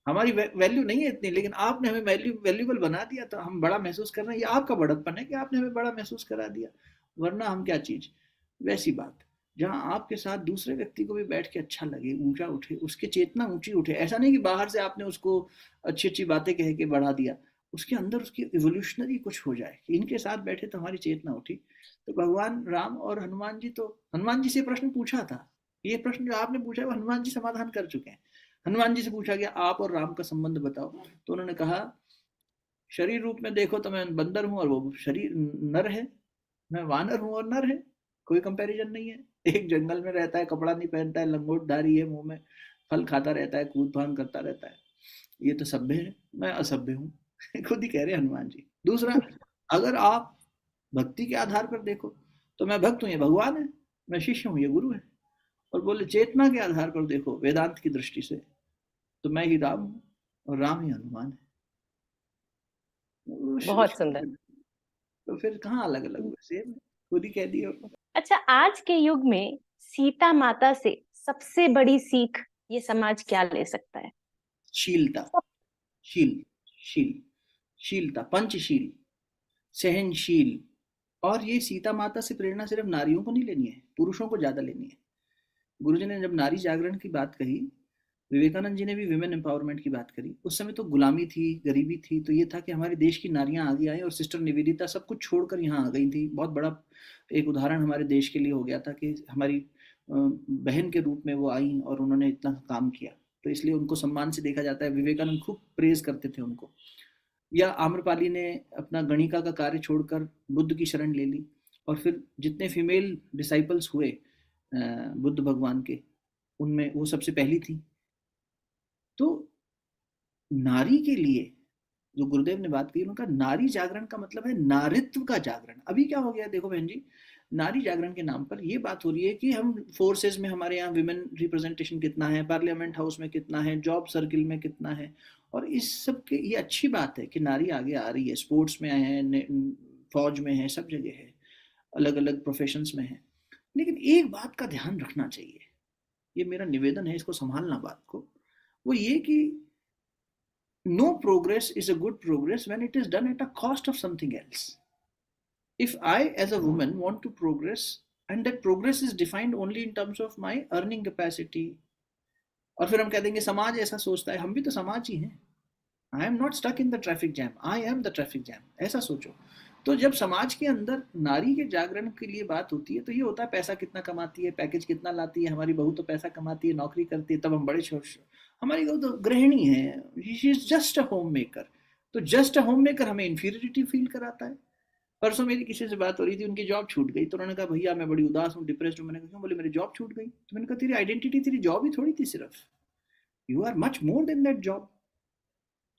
हमारी वैल्यू नहीं है इतनी, लेकिन आपने हमें वैल्यूबल बना दिया तो हम बड़ा महसूस कर रहे हैं। ये आपका बड़प्पन है कि आपने हमें बड़ा महसूस करा दिया, वरना हम क्या चीज। वैसी बात, जहां आपके साथ दूसरे व्यक्ति को भी बैठ के अच्छा लगे, ऊंचा उठे, उसकी चेतना ऊंची उठे। ऐसा नहीं कि बाहर से आपने उसको अच्छी अच्छी बातें कह के बढ़ा दिया, उसके अंदर उसकी इवोल्यूशनरी कुछ हो जाए कि इनके साथ बैठे तो हमारी चेतना उठी। तो भगवान राम और हनुमान जी, तो हनुमान जी से प्रश्न पूछा था, ये प्रश्न जो आपने पूछा है वो हनुमान जी समाधान कर चुके हैं। हनुमान जी से पूछा गया आप और राम का संबंध बताओ, तो उन्होंने कहा शरीर रूप में देखो तो मैं बंदर हूं और वो शरीर नर है, मैं वानर हूं और नर है, कोई कंपैरिजन नहीं है। एक जंगल में रहता है, कपड़ा नहीं पहनता है, लंगोटधारी है, मुंह में फल खाता रहता है, कूद फान करता रहता है, ये तो सभ्य है, मैं असभ्य हूँ। खुद ही कह रहे हैं हनुमान जी। दूसरा, अगर आप भक्ति के आधार पर देखो तो मैं भक्त हूँ, ये भगवान है, मैं शिष्य हूँ, ये गुरु है। और बोले चेतना के आधार पर देखो, वेदांत की दृष्टि से, तो मैं ही राम हूँ और राम ही हनुमान है। बहुत सुंदर। तो फिर कहाँ अलग अलग हुए, सेम है, खुद ही कह दिया। अच्छा, आज के युग में सीता माता से सबसे बड़ी सीख ये समाज क्या ले सकता है? शीलता, शील, शील, शीलता, पंचशील, सहनशील। और ये सीता माता से प्रेरणा सिर्फ नारियों को नहीं लेनी है, पुरुषों को ज्यादा लेनी है। गुरुजी ने जब नारी जागरण की बात कही, विवेकानंद जी ने भी विमेन एम्पावरमेंट की बात करी। उस समय तो गुलामी थी, गरीबी थी, तो ये था कि हमारे देश की नारियां आगे आई और सिस्टर निवेदिता सब कुछ छोड़कर यहाँ आ गई थी। बहुत बड़ा एक उदाहरण हमारे देश के लिए हो गया था कि हमारी बहन के रूप में वो आई और उन्होंने इतना काम किया, तो इसलिए उनको सम्मान से देखा जाता है। विवेकानंद खूब प्रेज करते थे उनको। या आम्रपाली ने अपना गणिका का कार्य छोड़कर बुद्ध की शरण ले ली, और फिर जितने फीमेल डिसाइपल्स हुए बुद्ध भगवान के, उनमें वो सबसे पहली थी। तो नारी के लिए जो गुरुदेव ने बात की, उनका नारी जागरण का मतलब है नारित्व का जागरण। अभी क्या हो गया देखो बहन जी, नारी जागरण के नाम पर ये बात हो रही है कि हम फोर्सेस में, हमारे यहाँ विमेन रिप्रेजेंटेशन कितना है, पार्लियामेंट हाउस में कितना है, जॉब सर्किल में कितना है, और इस सब के ये अच्छी बात है कि नारी आगे आ रही है, स्पोर्ट्स में है, फौज में है, सब जगह है, अलग अलग प्रोफेशंस में है। लेकिन एक बात का ध्यान रखना चाहिए, ये मेरा निवेदन है, इसको संभालना बात को, वो ये कि no progress is a good progress when it is done at a cost of something else. If I, as a woman, want to progress, and that progress is defined only in terms of my earning capacity, और फिर हम कह देंगे समाज ऐसा सोचता है, हम भी तो समाज ही हैं। I am not stuck in the traffic jam, I am the traffic jam, ऐसा सोचो। तो जब समाज के अंदर नारी के जागरण के लिए बात होती है, तो ये होता है पैसा कितना कमाती है, पैकेज कितना लाती है, हमारी बहू तो पैसा कमाती है, नौकरी करती है, तब हम बड़े हमारी बहू तो गृहिणी है, she is just a home maker. तो जस्ट अ होम मेकर हमें इंफीरियरिटी फील कराता है। परसों मेरी किसी से बात हो रही थी, उनकी जॉब छूट गई, तो उन्होंने कहा भैया मैं बड़ी उदास हूँ, डिप्रेस्ड हूँ। मैंने कहा क्यों? बोले मेरी जॉब छूट गई। तो मैंने कहा तेरी आइडेंटिटी तेरी जॉब ही थोड़ी थी सिर्फ, you are much more than that job.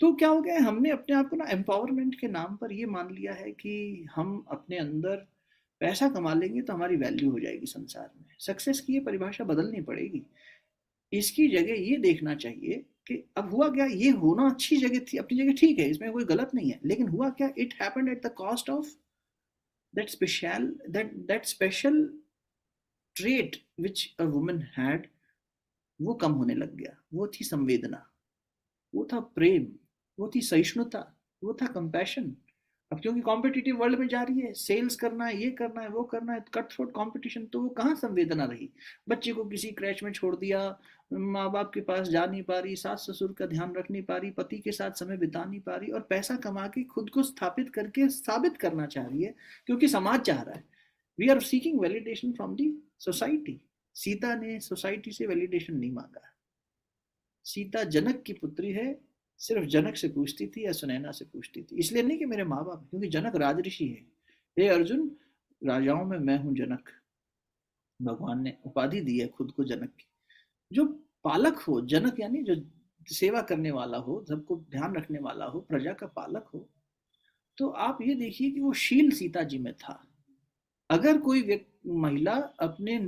तो क्या हो गया, हमने अपने आप को ना एम्पावरमेंट के नाम पर ये मान लिया है कि हम अपने अंदर पैसा कमा लेंगे तो हमारी वैल्यू हो जाएगी संसार में। सक्सेस की ये परिभाषा बदलनी पड़ेगी। इसकी जगह ये देखना चाहिए कि अब हुआ क्या, ये होना अच्छी जगह थी, अपनी जगह ठीक है, इसमें कोई गलत नहीं है, लेकिन हुआ क्या, it happened at the cost of that special trait which a woman had, वो कम होने लग गया। वो थी संवेदना, वो था प्रेम, वो थी सहिष्णुता, वो था कंपैशन। अब क्योंकि कॉम्पिटिटिव वर्ल्ड में जा रही है, सेल्स करना है, ये करना है, वो करना है, कट थ्रोट कॉम्पिटिशन, तो वो कहाँ संवेदना रही। बच्चे को किसी क्रैच में छोड़ दिया, माँ बाप के पास जा नहीं पा रही, सास ससुर का ध्यान रख नहीं पा रही, पति के साथ समय बिता नहीं पा रही, और पैसा कमा के खुद को स्थापित करके साबित करना चाह रही है, क्योंकि समाज चाह रहा है। We are seeking validation from the society. Sita ने सोसाइटी से वैलिडेशन नहीं मांगा। सीता जनक की पुत्री है, सिर्फ जनक से पूछती थी या सुनैना से पूछती थी, इसलिए नहीं कि मेरे माँ बाप, क्योंकि जनक राजऋषि है। हे अर्जुन, राजाओं में मैं हूं जनक। भगवान ने उपाधि दी है खुद को जनक की। जो पालक हो, जनक यानी जो सेवा करने वाला हो, सबको ध्यान रखने वाला हो, प्रजा का पालक हो, तो आप ये देखिए कि वो शील सीता जी में था। अगर कोई महिला अपने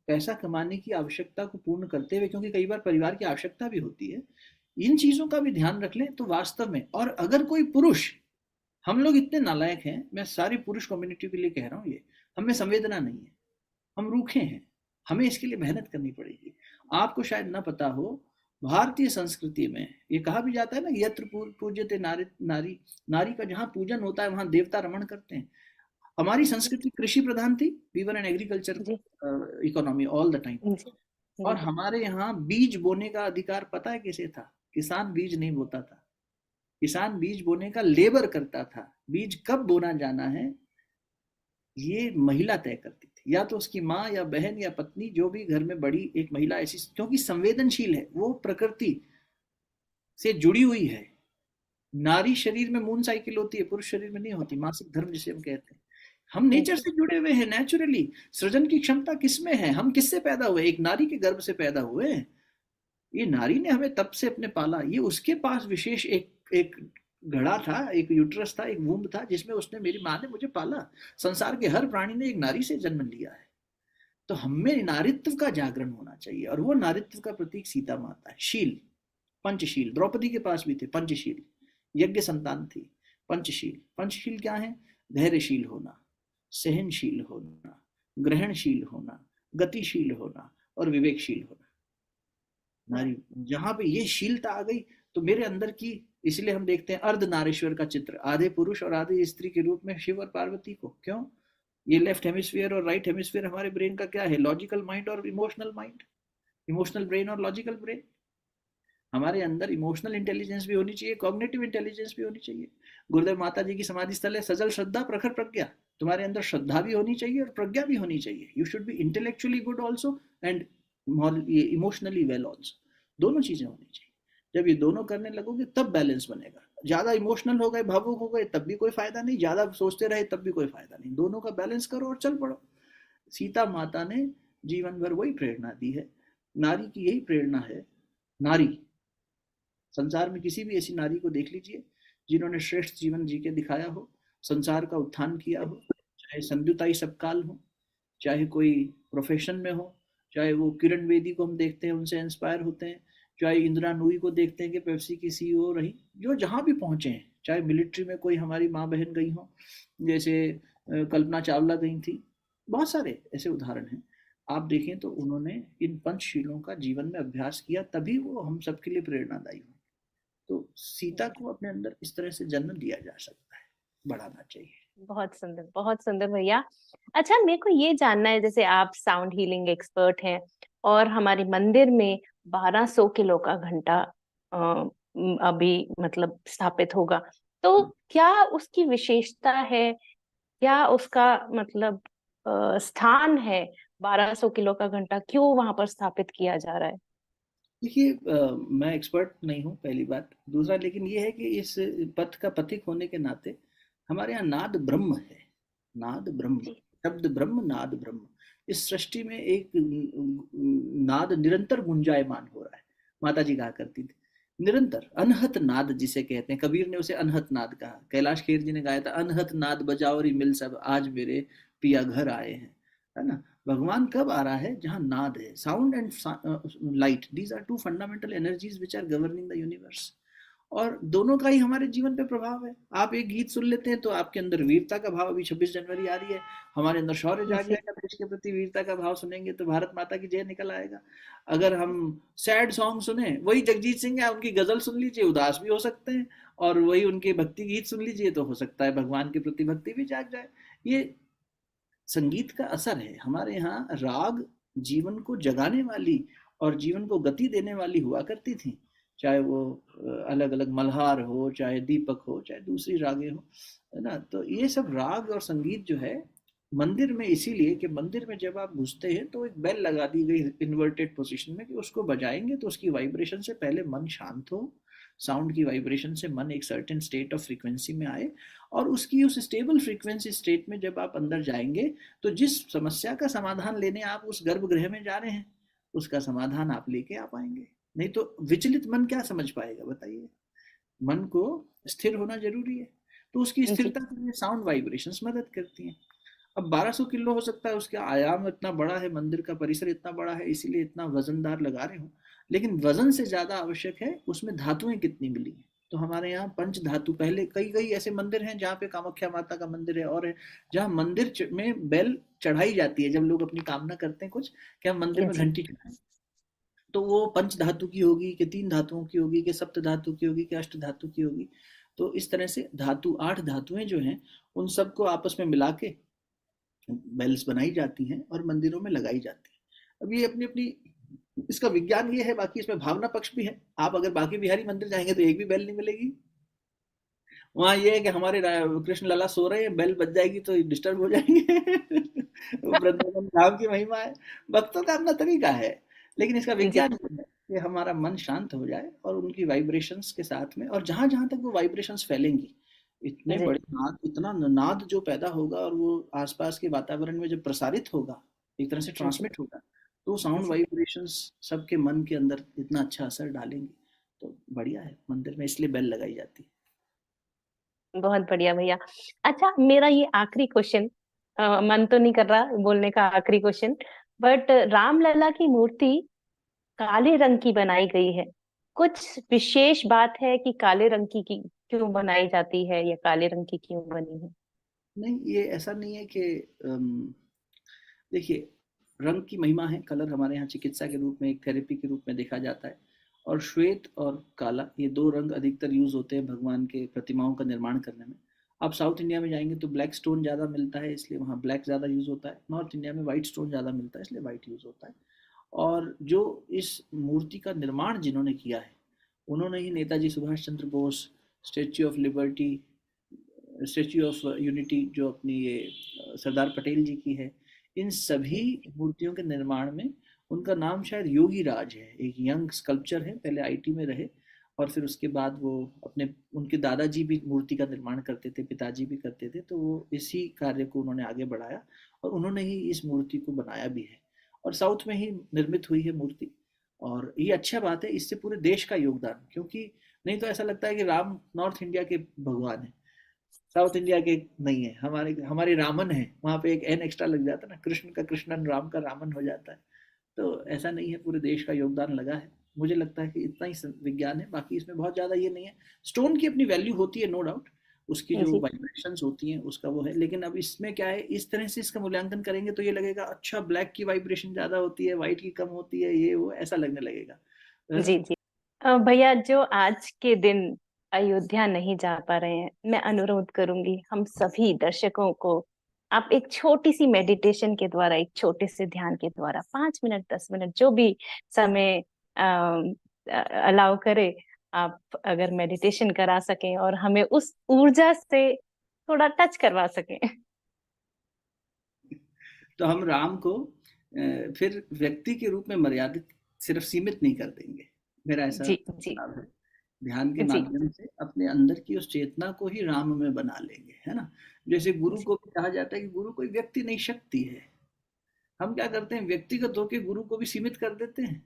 पैसा कमाने की आवश्यकता को पूर्ण करते हुए, क्योंकि कई बार परिवार की आवश्यकता भी होती है, इन चीजों का भी ध्यान रख लें तो वास्तव में, और अगर कोई पुरुष, हम लोग इतने नालायक हैं, मैं सारी पुरुष कम्युनिटी के लिए कह रहा हूँ, ये हमें संवेदना नहीं है, हम रूखे हैं, हमें इसके लिए मेहनत करनी पड़ेगी। आपको शायद ना पता हो, भारतीय संस्कृति में ये कहा भी जाता है ना, यत्र पूज्यते नारी, नारी, नारी का जहाँ पूजन होता है वहां देवता रमण करते हैं। हमारी संस्कृति कृषि प्रधान थी, वी वर एन एग्रीकल्चर जी इकोनॉमी ऑल द टाइम। जी और जी। हमारे यहाँ बीज बोने का अधिकार पता है किसे था? किसान बीज नहीं बोता था, किसान बीज बोने का लेबर करता था। बीज कब बोना जाना है, ये महिला तय करती थी, या तो उसकी माँ या बहन या पत्नी, जो भी घर में बड़ी एक महिला ऐसी, क्योंकि संवेदनशील है, वो प्रकृति से जुड़ी हुई है। नारी शरीर में मून साइकिल होती है, पुरुष शरीर में नहीं होती, मासिक धर्म जिसे हम कहते हैं। हम नेचर जी। से जुड़े हुए हैं नेचुरली। सृजन की क्षमता किसमें है? हम किससे पैदा हुए? एक नारी के गर्भ से पैदा हुए हैं। ये नारी ने हमें तब से अपने पाला। ये उसके पास विशेष एक एक घड़ा था, एक यूट्रस था, एक वूम्ब था, जिसमें उसने, मेरी माँ ने मुझे पाला। संसार के हर प्राणी ने एक नारी से जन्म लिया है। तो हमें नारित्व का जागरण होना चाहिए, और वो नारित्व का प्रतीक सीता माता है। शील, पंचशील द्रौपदी के पास भी थे। पंचशील, यज्ञ संतान थी। पंचशील, पंचशील क्या है? धैर्यशील होना, सहनशील होना, ग्रहणशील होना, गतिशील होना और विवेकशील होना। नारी, जहां पे ये शीलता आ गई, तो मेरे अंदर की, इसलिए हम देखते हैं अर्ध नारीश्वर का चित्र, आधे पुरुष और आधे स्त्री के रूप में शिव और पार्वती को। क्यों? ये लेफ्ट हेमिस्फीयर और राइट हेमिस्फीयर हमारे ब्रेन का क्या है? लॉजिकल माइंड और इमोशनल माइंड, इमोशनल ब्रेन और लॉजिकल ब्रेन। हमारे अंदर इमोशनल इंटेलिजेंस भी होनी चाहिए, कॉग्निटिव इंटेलिजेंस भी होनी चाहिए। गुरुदेव माता जी की समाधि स्थल है, सजल श्रद्धा प्रखर प्रज्ञा। तुम्हारे अंदर श्रद्धा भी होनी चाहिए और प्रज्ञा भी होनी चाहिए। You should be intellectually good also and emotionally well also. दोनों चीजें होनी चाहिए। जब ये दोनों करने लगोगे तब बैलेंस बनेगा। ज्यादा इमोशनल हो गए, भावुक हो गए, तब भी कोई फायदा नहीं। ज्यादा सोचते रहे तब भी कोई फायदा नहीं। दोनों का बैलेंस करो और चल पड़ो। सीता माता ने जीवन भर वही प्रेरणा दी है। नारी की यही प्रेरणा है। नारी, संसार में किसी भी ऐसी नारी को देख लीजिए जिन्होंने श्रेष्ठ जीवन जी के दिखाया हो, संसार का उत्थान किया हो। चाहे संध्युताई सबकाल हो, चाहे कोई प्रोफेशन में हो, चाहे वो किरण बेदी को हम देखते हैं, उनसे इंस्पायर होते हैं, चाहे इंदिरा नूई को देखते हैं कि पेप्सी की सीईओ रही, जो जहां भी पहुंचे हैं। चाहे मिलिट्री में कोई हमारी माँ बहन गई हो, जैसे कल्पना चावला गई थी। बहुत सारे ऐसे उदाहरण हैं। आप देखें तो उन्होंने इन पंचशीलों का जीवन में अभ्यास किया, तभी वो हम सबके लिए प्रेरणादायी हुई। तो सीता को अपने अंदर इस तरह से जन्म दिया जा सकता है, बढ़ाना चाहिए। बहुत सुंदर भैया। अच्छा, मेरे को ये जानना है, जैसे आप साउंड हीलिंग एक्सपर्ट हैं और हमारे मंदिर में 1200 किलो का घंटा अभी मतलब स्थापित होगा, तो क्या उसकी विशेषता है? क्या उसका मतलब स्थान है? 1200 किलो का घंटा क्यों वहां पर स्थापित किया जा रहा है? देखिए, मैं एक्सपर्ट नहीं हूँ, पहली बात। दूसरा, लेकिन ये है कि इस पथ का पथिक होने के नाते हमारे यहाँ नाद ब्रह्म है। नाद ब्रह्म, जी। शब्द ब्रह्म, नाद ब्रह्म। इस सृष्टि में एक नाद निरंतर गुंजायमान हो रहा है। माता जी कहा करती थी निरंतर अनहत नाद जिसे कहते हैं। कबीर ने उसे अनहत नाद कहा। कैलाश खेर जी ने गाया था, अनहत नाद बजाओरी मिल सब, आज मेरे पिया घर आए हैं। है ना? भगवान कब आ रहा है? जहां नाद है। Sound and light, these are two fundamental energies which are governing the universe. और दोनों का ही हमारे जीवन पे प्रभाव है। आप एक गीत सुन लेते हैं तो आपके अंदर वीरता का भाव, अभी 26 जनवरी आ रही है, हमारे अंदर शौर्य जाग जी। जाएगा। देश के प्रति वीरता का भाव सुनेंगे तो भारत माता की जय निकल आएगा। अगर हम सैड सॉन्ग सुने, वही जगजीत सिंह है, उनकी गजल सुन लीजिए, उदास भी हो सकते हैं। और वही उनके भक्ति गीत सुन लीजिए, तो हो सकता है भगवान के प्रति भक्ति भी जाग जाए। ये संगीत का असर है। हमारे यहाँ राग जीवन को जगाने वाली और जीवन को गति देने वाली हुआ करती थी। चाहे वो अलग अलग मल्हार हो, चाहे दीपक हो, चाहे दूसरी रागें हो, है ना? तो ये सब राग और संगीत जो है मंदिर में, इसीलिए कि मंदिर में जब आप घुसते हैं तो एक बेल लगा दी गई इन्वर्टेड पोजीशन में, कि उसको बजाएंगे तो उसकी वाइब्रेशन से पहले मन शांत हो। साउंड की वाइब्रेशन से मन एक सर्टेन स्टेट ऑफ फ्रीक्वेंसी में आए, और उसकी उस स्टेबल फ्रीक्वेंसी स्टेट में जब आप अंदर जाएंगे, तो जिस समस्या का समाधान लेने आप उस गर्भगृह में जा रहे हैं, उसका समाधान आप लेके आ पाएंगे। नहीं तो विचलित मन क्या समझ पाएगा, बताइए? मन को स्थिर होना जरूरी है। तो उसकी जी। स्थिरता के लिए साउंड वाइब्रेशंस मदद करती हैं। अब 1200 किलो हो सकता है, उसका आयाम इतना बड़ा है, मंदिर का परिसर इतना बड़ा है, इसीलिए इतना वजनदार लगा रहे हो। लेकिन वजन से ज्यादा आवश्यक है उसमें धातुएं कितनी मिली हैं। तो हमारे यहाँ पंच धातु, पहले कई कई ऐसे मंदिर हैं जहाँ पे कामाख्या माता का मंदिर है, और है जहाँ मंदिर में बेल चढ़ाई जाती है। जब लोग अपनी कामना करते हैं कुछ, कि हम मंदिर में जी। घंटी चढ़ाएं, तो वो पंच धातु की होगी कि तीन धातुओं की होगी कि सप्त धातु की होगी कि अष्ट धातु की होगी। तो इस तरह से धातु, 8 धातुएं जो हैं, उन सबको आपस में मिला के बेल्स बनाई जाती हैं और मंदिरों में लगाई जाती है। अब ये अपनी अपनी, इसका विज्ञान ये है, बाकी इसमें भावना पक्ष भी है। आप अगर बाकी बिहारी मंदिर जाएंगे तो एक भी बेल नहीं मिलेगी। वहाँ ये है कि हमारे कृष्ण लला सो रहे हैं, बेल बज जाएगी तो डिस्टर्ब हो जाएंगे। वो वृंदावन धाम की महिमा है। भक्तों का अपना तरीका है, लेकिन इसका जी, विज्ञान ये है कि हमारा मन शांत हो जाए और उनकी वाइब्रेशंस के साथ में, और जहां जहां तक वो वाइब्रेशंस फैलेंगी, इतने जी, बड़े नाद, इतना नाद जो पैदा होगा और वो आसपास के वातावरण में जब प्रसारित होगा, एक तरह से जी, जी, ट्रांसमिट होगा, तो साउंड जी। वाइब्रेशंस सबके मन के अंदर इतना अच्छा असर डालेंगी। तो बढ़िया है, मंदिर में इसलिए बेल लगाई जाती है। बहुत बढ़िया भैया। अच्छा, मेरा ये आखिरी क्वेश्चन, मन तो नहीं कर रहा बोलने का आखिरी क्वेश्चन, बट रामलला की मूर्ति काले रंग की बनाई गई है। कुछ विशेष बात है कि काले रंग की क्यों बनाई जाती है या काले रंग की क्यों बनी है? नहीं, ये ऐसा नहीं है कि देखिए, रंग की महिमा है। कलर हमारे यहाँ चिकित्सा के रूप में, एक थेरेपी के रूप में देखा जाता है। और श्वेत और काला, ये दो रंग अधिकतर यूज होते हैं भगवान के प्रतिमाओं का निर्माण करने में। आप साउथ इंडिया में जाएंगे तो ब्लैक स्टोन ज़्यादा मिलता है, इसलिए वहाँ ब्लैक ज़्यादा यूज होता है। नॉर्थ इंडिया में वाइट स्टोन ज़्यादा मिलता है, इसलिए वाइट यूज होता है। और जो इस मूर्ति का निर्माण जिन्होंने किया है, उन्होंने ही Netaji Subhash Chandra Bose, statue of liberty, statue of unity जो अपनी ये सरदार पटेल जी की है, इन सभी मूर्तियों के निर्माण में उनका नाम शायद योगी राज है। एक यंग स्कल्पचर है, पहले आईटी में रहे और फिर उसके बाद वो अपने, उनके दादाजी भी मूर्ति का निर्माण करते थे, पिताजी भी करते थे, तो वो इसी कार्य को उन्होंने आगे बढ़ाया और उन्होंने ही इस मूर्ति को बनाया भी है। और साउथ में ही निर्मित हुई है मूर्ति। और ये अच्छा बात है, इससे पूरे देश का योगदान, क्योंकि नहीं तो ऐसा लगता है कि राम नॉर्थ इंडिया के भगवान है, साउथ इंडिया के नहीं है। हमारे हमारे रामन है, वहां पे एक एन एक्स्ट्रा लग जाता है ना, कृष्ण का कृष्णन, राम का रामन हो जाता है। तो ऐसा नहीं है, पूरे देश का योगदान लगा है। मुझे लगता है कि इतना ही विज्ञान है, बाकी इसमें बहुत ज्यादा ये नहीं है। स्टोन की अपनी वैल्यू होती है, नो डाउट, उसकी जो जी, वाइब्रेशंस होती हैं उसका वो है। लेकिन अब इसमें क्या है, इस तरह से इसका मूल्यांकन करेंगे तो ये लगेगा अच्छा ब्लैक की वाइब्रेशन ज्यादा होती है, व्हाइट की कम होती है, ये वो ऐसा लगने लगेगा। जी, जी। भैया, जो आज के दिन अयोध्या नहीं जा पा रहे हैं, मैं अनुरोध करूंगी हम सभी दर्शकों को, आप एक छोटी सी मेडिटेशन के द्वारा, एक छोटे से ध्यान के द्वारा 5 मिनट, 10 मिनट, जो भी समय अलाउ करे, आप अगर मेडिटेशन करा सकें और हमें उस ऊर्जा से थोड़ा टच करवा सकें। तो हम राम को फिर व्यक्ति के रूप में मर्यादित, सिर्फ सीमित नहीं कर देंगे। मेरा ऐसा जी, जी, सुझाव है। ध्यान के जी, माध्यम से अपने अंदर की उस चेतना को ही राम में बना लेंगे, है ना। जैसे गुरु जी, को भी कहा जाता है कि गुरु कोई व्यक्ति नहीं, शक्ति है। हम क्या करते हैं, व्यक्तिगत होकर गुरु को भी सीमित कर देते हैं।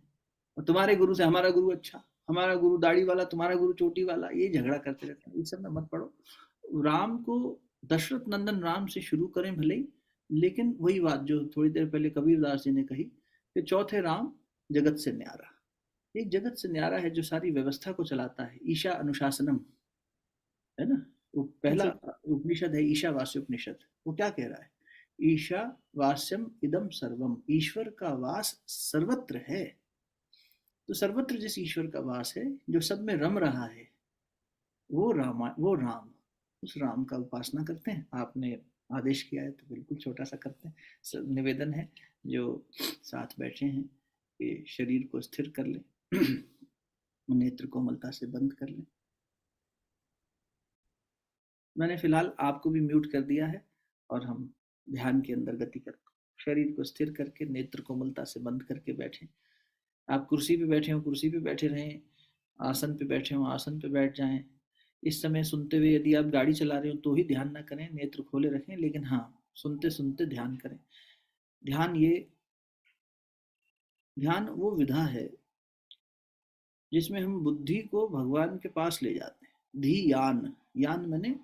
और तुम्हारे गुरु से हमारा गुरु अच्छा, हमारा गुरु दाढ़ी वाला, तुम्हारा गुरु चोटी वाला, ये झगड़ा करते रहते हैं। इस सब में मत पड़ो। राम को दशरथ नंदन राम से शुरू करें भले ही, लेकिन वही बात जो थोड़ी देर पहले कबीरदास जी ने कही कि चौथे राम जगत से न्यारा। एक जगत से न्यारा है जो सारी व्यवस्था को चलाता है, ईशा अनुशासनम, है ना। वो पहला जी, उपनिषद है ईशावास्य उपनिषद। वो क्या कह रहा है, ईशा वास्यम इदम सर्वम, ईश्वर का वास सर्वत्र है। तो सर्वत्र जिस ईश्वर का वास है, जो सब में रम रहा है, वो राम, उस राम का उपासना करते हैं। आपने आदेश किया है तो बिल्कुल छोटा सा करते हैं। निवेदन है जो साथ बैठे हैं कि शरीर को स्थिर कर लें, नेत्र कोमलता से बंद कर लें। मैंने फिलहाल आपको भी म्यूट कर दिया है और हम ध्यान के अंदर गति करते हैं। शरीर को स्थिर करके नेत्र कोमलता से बंद करके बैठें। आप कुर्सी पे बैठे हो कुर्सी पे बैठे रहें, आसन पे बैठे हो आसन पे बैठ जाएं। इस समय सुनते हुए यदि आप गाड़ी चला रहे हो तो ही ध्यान ना करें, नेत्र खोले रखें, लेकिन हाँ, सुनते सुनते ध्यान करें। ध्यान ये ध्यान वो विधा है जिसमें हम बुद्धि को भगवान के पास ले जाते हैं। धी यान, यान मैंने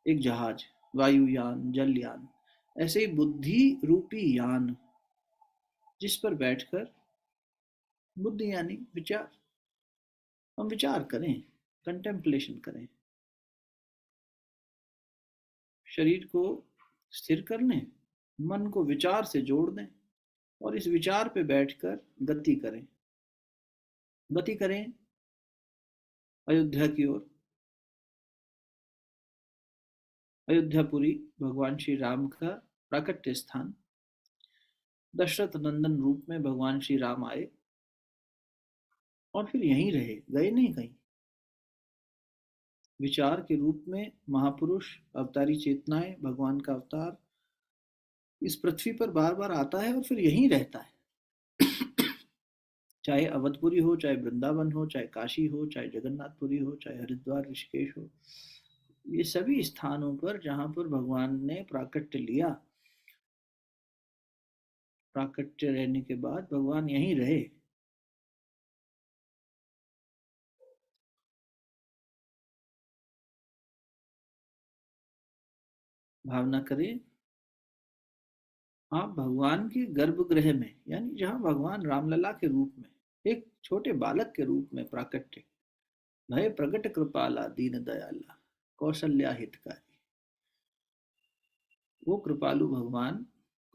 एक जहाज, वायुयान, जलयान, ऐसे ही बुद्धि रूपी यान जिस पर बैठकर, बुद्धि यानी विचार, हम विचार करें, कंटेम्पलेशन करें, शरीर को स्थिर कर लें, मन को विचार से जोड़ दें और इस विचार पे बैठकर गति करें। गति करें अयोध्या की ओर। अयोध्यापुरी भगवान श्री राम का प्राकट्य स्थान। दशरथ नंदन रूप में भगवान श्री राम आए और फिर यहीं रहे, गए नहीं कहीं। विचार के रूप में महापुरुष, अवतारी चेतनाएं, भगवान का अवतार इस पृथ्वी पर बार बार आता है और फिर यहीं रहता है। चाहे अवधपुरी हो, चाहे वृंदावन हो, चाहे काशी हो, चाहे जगन्नाथपुरी हो, चाहे हरिद्वार ऋषिकेश हो, ये सभी स्थानों पर जहां पर भगवान ने प्राकट्य लिया, प्राकट्य रहने के बाद भगवान यहीं रहे। भावना करें, आप भगवान के गर्भगृह में, यानी जहां भगवान रामलला के रूप में, एक छोटे बालक के रूप में प्राकट्य भय, प्रगट कृपाला दीन दयाला कौशल्या हितकारी। वो कृपालु भगवान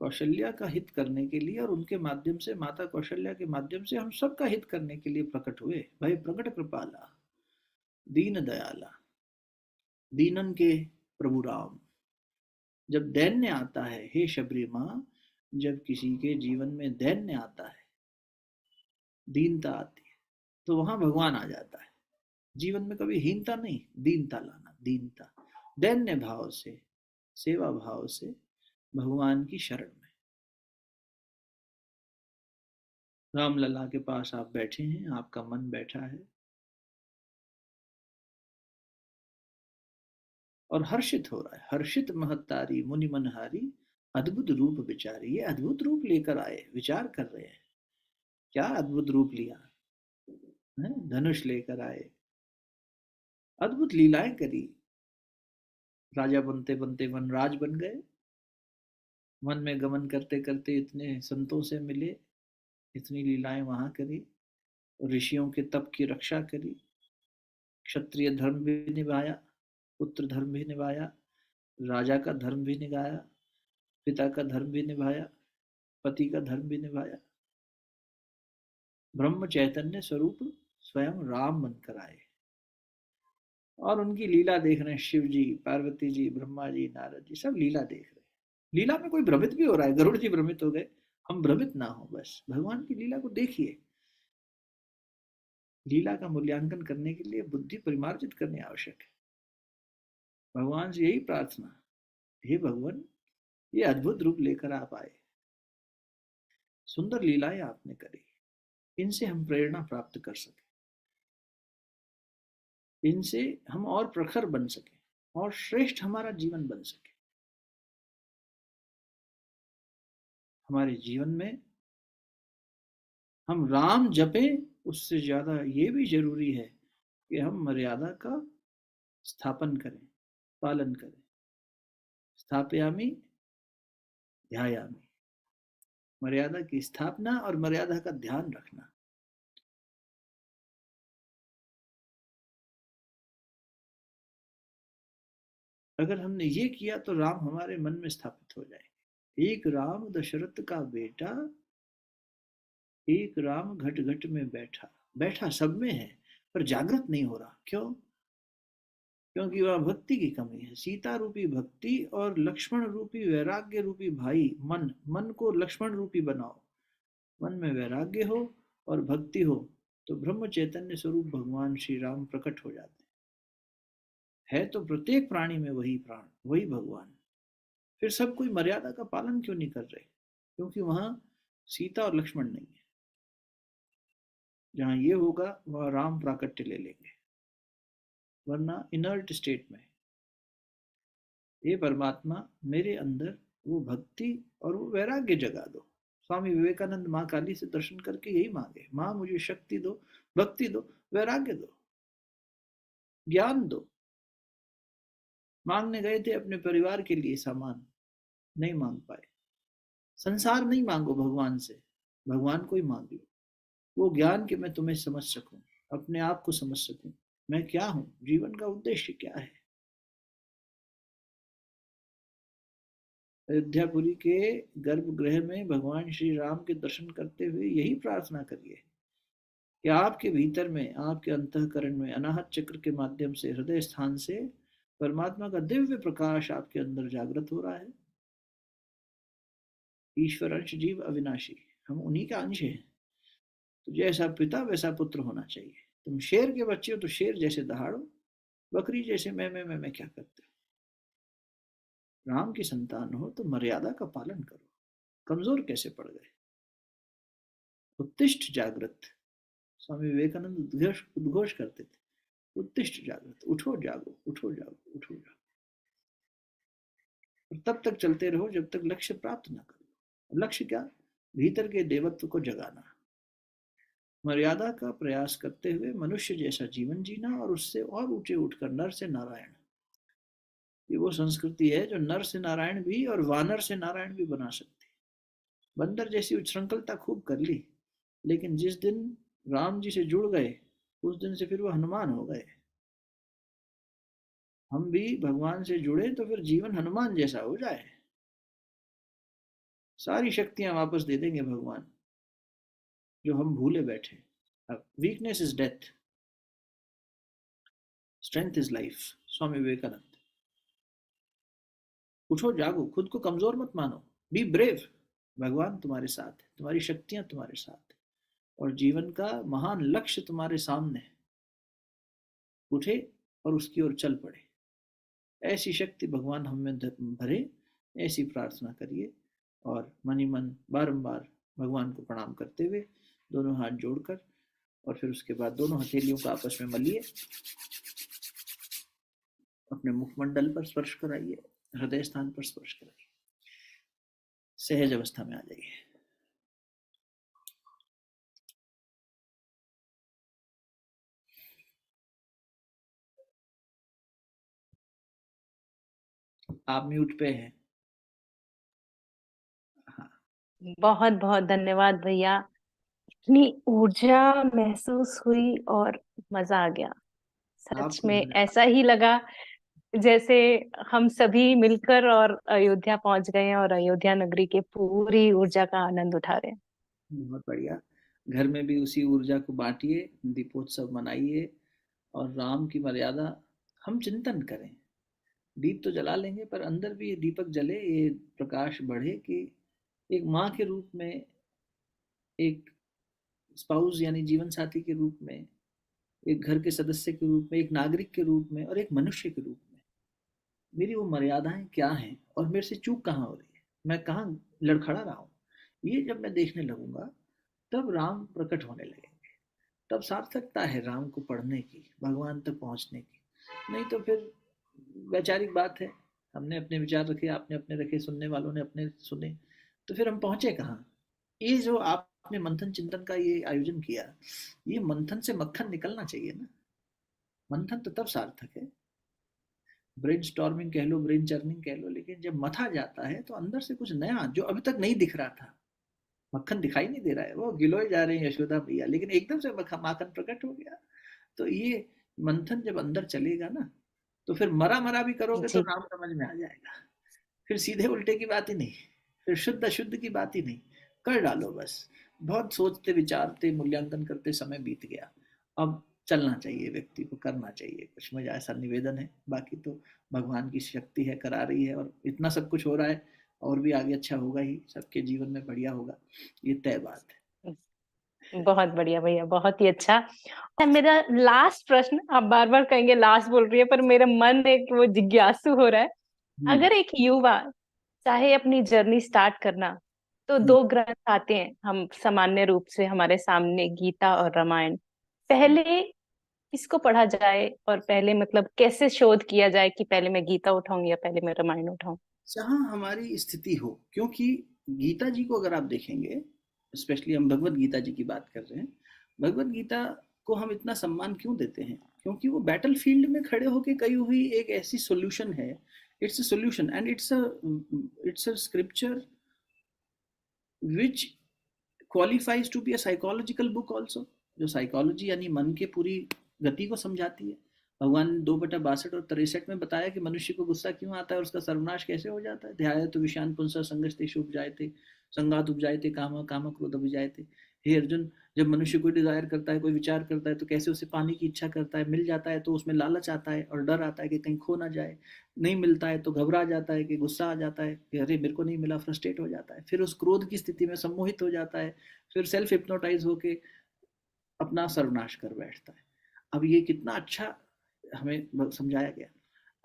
कौशल्या का हित करने के लिए और उनके माध्यम से, माता कौशल्या के माध्यम से हम सबका हित करने के लिए प्रकट हुए। भाई प्रकट कृपाला दीन दयाला, दीनन के प्रभु राम। जब दैन्य आता है, हे शबरी माँ, जब किसी के जीवन में दैन्य आता है, दीनता आती है, तो वहां भगवान आ जाता है। जीवन में कभी हीनता नहीं, दीनता लाना, दीनता, दैन्य भाव से, सेवा भाव से भगवान की शरण में। रामलला के पास आप बैठे हैं, आपका मन बैठा है और हर्षित हो रहा है। हर्षित महत्तारी मुनि मनहारी अद्भुत रूप विचारी। ये अद्भुत रूप लेकर आए, विचार कर रहे हैं। क्या अद्भुत रूप लिया है? धनुष लेकर आए, अद्भुत लीलाएं करी। राजा बनते बनते वनराज बन गए, वन में गमन करते करते इतने संतों से मिले, इतनी लीलाएं वहां करी, ऋषियों के तप की रक्षा करी, क्षत्रिय धर्म भी निभाया, पुत्र धर्म भी निभाया, राजा का धर्म भी निभाया, पिता का धर्म भी निभाया, पति का धर्म भी निभाया। ब्रह्म चैतन्य स्वरूप स्वयं राम बनकर आए और उनकी लीला देख रहे हैं। शिव जी, पार्वती जी, ब्रह्मा जी, नारद जी, सब लीला देख रहे हैं। लीला में कोई भ्रमित भी हो रहा है, गरुड़ जी भ्रमित हो गए, हम भ्रमित ना हो, बस भगवान की लीला को देखिए। लीला का मूल्यांकन करने के लिए बुद्धि परिमार्जित करनी आवश्यक है। भगवान से यही प्रार्थना, हे भगवान, ये अद्भुत रूप लेकर आप आए, सुंदर लीलाएं आपने करी, इनसे हम प्रेरणा प्राप्त कर सके, इनसे हम और प्रखर बन सके और श्रेष्ठ हमारा जीवन बन सके। हमारे जीवन में हम राम जपें, उससे ज्यादा ये भी जरूरी है कि हम मर्यादा का स्थापन करें, पालन करें। स्थापयामि ध्यायामि, मर्यादा की स्थापना और मर्यादा का ध्यान रखना। अगर हमने ये किया तो राम हमारे मन में स्थापित हो जाएंगे। एक राम दशरथ का बेटा, एक राम घट घट में बैठा। बैठा सब में है पर जागृत नहीं हो रहा, क्यों? क्योंकि वह भक्ति की कमी है। सीता रूपी भक्ति और लक्ष्मण रूपी वैराग्य रूपी भाई मन, मन को लक्ष्मण रूपी बनाओ। मन में वैराग्य हो और भक्ति हो तो ब्रह्म चैतन्य स्वरूप भगवान श्री राम प्रकट हो जाते हैं। है तो प्रत्येक प्राणी में वही प्राण, वही भगवान। फिर सब कोई मर्यादा का पालन क्यों नहीं कर रहे? क्योंकि वहां सीता और लक्ष्मण नहीं है। जहां ये होगा वहां राम प्राकट्य ले लेंगे, वरना इनर्ट स्टेट में, ये परमात्मा मेरे अंदर वो भक्ति और वो वैराग्य जगा दो। स्वामी विवेकानंद माँ काली से दर्शन करके यही मांगे, माँ मुझे शक्ति दो, भक्ति दो, वैराग्य दो, ज्ञान दो। मांगने गए थे अपने परिवार के लिए सामान, नहीं मांग पाए। संसार नहीं मांगो भगवान से, भगवान को ही मांग लो। वो ज्ञान कि मैं तुम्हें समझ सकूं, अपने आप को समझ सकूं, मैं क्या हूं, जीवन का उद्देश्य क्या है। अयोध्यापुरी के गर्भगृह में भगवान श्री राम के दर्शन करते हुए यही प्रार्थना करिए कि आपके भीतर में, आपके अंतःकरण में, अनाहत चक्र के माध्यम से, हृदय स्थान से परमात्मा का दिव्य प्रकाश आपके अंदर जागृत हो रहा है। ईश्वर अंश जीव अविनाशी, हम उन्हीं का अंश हैं। तो जैसा पिता वैसा पुत्र होना चाहिए। तुम शेर के बच्चे हो तो शेर जैसे दहाड़ो, बकरी जैसे मैं क्या करते हो? राम की संतान हो तो मर्यादा का पालन करो। कमजोर कैसे पड़ गए? उत्तिष्ठ जागृत, स्वामी विवेकानंद उद्घोष करते थे, उत्तिष्ठ जागृत, उठो जागो, उठो जागो, उठो जागो। और तब तक चलते रहो जब तक लक्ष्य प्राप्त ना करो। लक्ष्य क्या? भीतर के देवत्व को जगाना, मर्यादा का प्रयास करते हुए मनुष्य जैसा जीवन जीना और उससे और ऊंचे उठकर नर से नारायण। ये वो संस्कृति है जो नर से नारायण भी और वानर से नारायण भी बना सकती है। बंदर जैसी उच्छृंखलता खूब कर ली, लेकिन जिस दिन राम जी से जुड़ गए उस दिन से फिर वो हनुमान हो गए। हम भी भगवान से जुड़े तो फिर जीवन हनुमान जैसा हो जाए। सारी शक्तियां वापस दे देंगे भगवान जो हम भूले बैठे। अब weakness is death, strength is life, Swami Vivekananda. उठो जागो, खुद को कमजोर मत मानो, बी ब्रेव। भगवान तुम्हारे साथ है, तुम्हारी शक्तियां तुम्हारे साथ है और जीवन का महान लक्ष्य तुम्हारे सामने है। उठे और उसकी ओर चल पड़े। ऐसी शक्ति भगवान हमें भरे, ऐसी प्रार्थना करिए और मन ही मन बारंबार भगवान को प्रणाम करते हुए दोनों हाथ जोड़कर और फिर उसके बाद दोनों हथेलियों को आपस में मलिए, अपने मुखमंडल पर स्पर्श कराइए, हृदय स्थान पर स्पर्श कराइए, सहज अवस्था में आ जाइए। आप म्यूट पे हैं। हाँ, बहुत बहुत धन्यवाद भैया। इतनी ऊर्जा महसूस हुई और मजा आ गया। सच आपको में धन्यवाद। ऐसा ही लगा जैसे हम सभी मिलकर और अयोध्या पहुंच गए हैं और अयोध्या नगरी के पूरी ऊर्जा का आनंद उठा रहे हैं। बहुत बढ़िया। घर में भी उसी ऊर्जा को बांटिए, दीपोत्सव मनाइए और राम की मर्यादा हम चिंतन करें। दीप तो जला लेंगे पर अंदर भी ये दीपक जले, ये प्रकाश बढ़े कि एक माँ के रूप में, एक स्पाउस यानी जीवन साथी के रूप में, एक घर के सदस्य के रूप में, एक नागरिक के रूप में और एक मनुष्य के रूप में मेरी वो मर्यादाएं क्या हैं और मेरे से चूक कहाँ हो रही है, मैं कहाँ लड़खड़ा रहा हूँ। ये जब मैं देखने लगूंगा तब राम प्रकट होने लगेंगे। तब सार्थकता है राम को पढ़ने की, भगवान तक पहुंचने की। नहीं तो फिर वैचारिक बात है, हमने अपने विचार रखे, आपने अपने रखे, सुनने वालों ने अपने सुने, तो फिर हम पहुंचे कहाँ? ये जो आपने मंथन चिंतन का ये आयोजन किया, ये मंथन से मक्खन निकलना चाहिए ना। मंथन तो तब सार्थक है, ब्रेन स्टॉर्मिंग कह लो, ब्रेन चर्निंग कह लो, लेकिन जब मथा जाता है तो अंदर से कुछ नया जो अभी तक नहीं दिख रहा था, मक्खन दिखाई नहीं दे रहा है, वो गिलोय जा रहे हैं यशोदा मैया, लेकिन एकदम से माखन प्रकट हो गया। तो ये मंथन जब अंदर चलेगा ना, तो फिर मरा मरा भी करोगे तो जी। राम समझ में आ जाएगा। फिर सीधे उल्टे की बात ही नहीं, फिर शुद्ध अशुद्ध की बात ही नहीं, कर डालो बस। बहुत सोचते विचारते मूल्यांकन करते समय बीत गया, अब चलना चाहिए, व्यक्ति को करना चाहिए कुछ, मुझे ऐसा निवेदन है। बाकी तो भगवान की शक्ति है, करा रही है और इतना सब कुछ हो रहा है, और भी आगे अच्छा होगा ही, सबके जीवन में बढ़िया होगा, ये तय बात है। बहुत बढ़िया भैया, बहुत ही अच्छा। मेरा लास्ट प्रश्न, आप बार बार कहेंगे लास्ट बोल रही है, पर मेरा मन एक वो जिज्ञासु हो रहा है। हम्म, अगर एक युवा चाहे अपनी जर्नी स्टार्ट करना, तो हम्म, दो ग्रंथ आते हैं हम सामान्य रूप से हमारे सामने, गीता और रामायण। पहले किसको पढ़ा जाए और पहले मतलब कैसे शोध किया जाए कि पहले मैं गीता उठाऊं या पहले मैं रामायण उठाऊं? जहाँ हमारी स्थिति हो, क्योंकि गीता जी को अगर आप देखेंगे, स्पेशली हम भगवत गीता जी की बात कर रहे हैं, भगवत गीता को हम इतना सम्मान क्यों देते हैं? क्योंकि वो बैटल फील्ड में खड़े होकर कही हुई एक ऐसी सोल्यूशन है। It's a solution and it's a scripture which qualifies to be a psychological book also, जो साइकोलॉजी यानी मन के पूरी गति को समझाती है। भगवान ने 2/62 और 63 में बताया कि मनुष्य को गुस्सा क्यों आता है और उसका सर्वनाश कैसे हो जाता है। ध्याय तो विषयान पुंसा संगस्तेषु उपजायते, संगात उपजायते काम काम क्रोध उपजायते। हे अर्जुन, जब मनुष्य कोई डिजायर करता है, कोई विचार करता है, तो कैसे उसे पाने की इच्छा करता है, मिल जाता है तो उसमें लालच आता है और डर आता है कि कहीं खो ना जाए, नहीं मिलता है तो घबरा जाता है कि गुस्सा आ जाता है कि अरे मेरे को नहीं मिला, फ्रस्ट्रेट हो जाता है, फिर उस क्रोध की स्थिति में सम्मोहित हो जाता है, फिर सेल्फ हिप्नोटाइज होके अपना सर्वनाश कर बैठता है। अब ये कितना अच्छा हमें समझाया गया।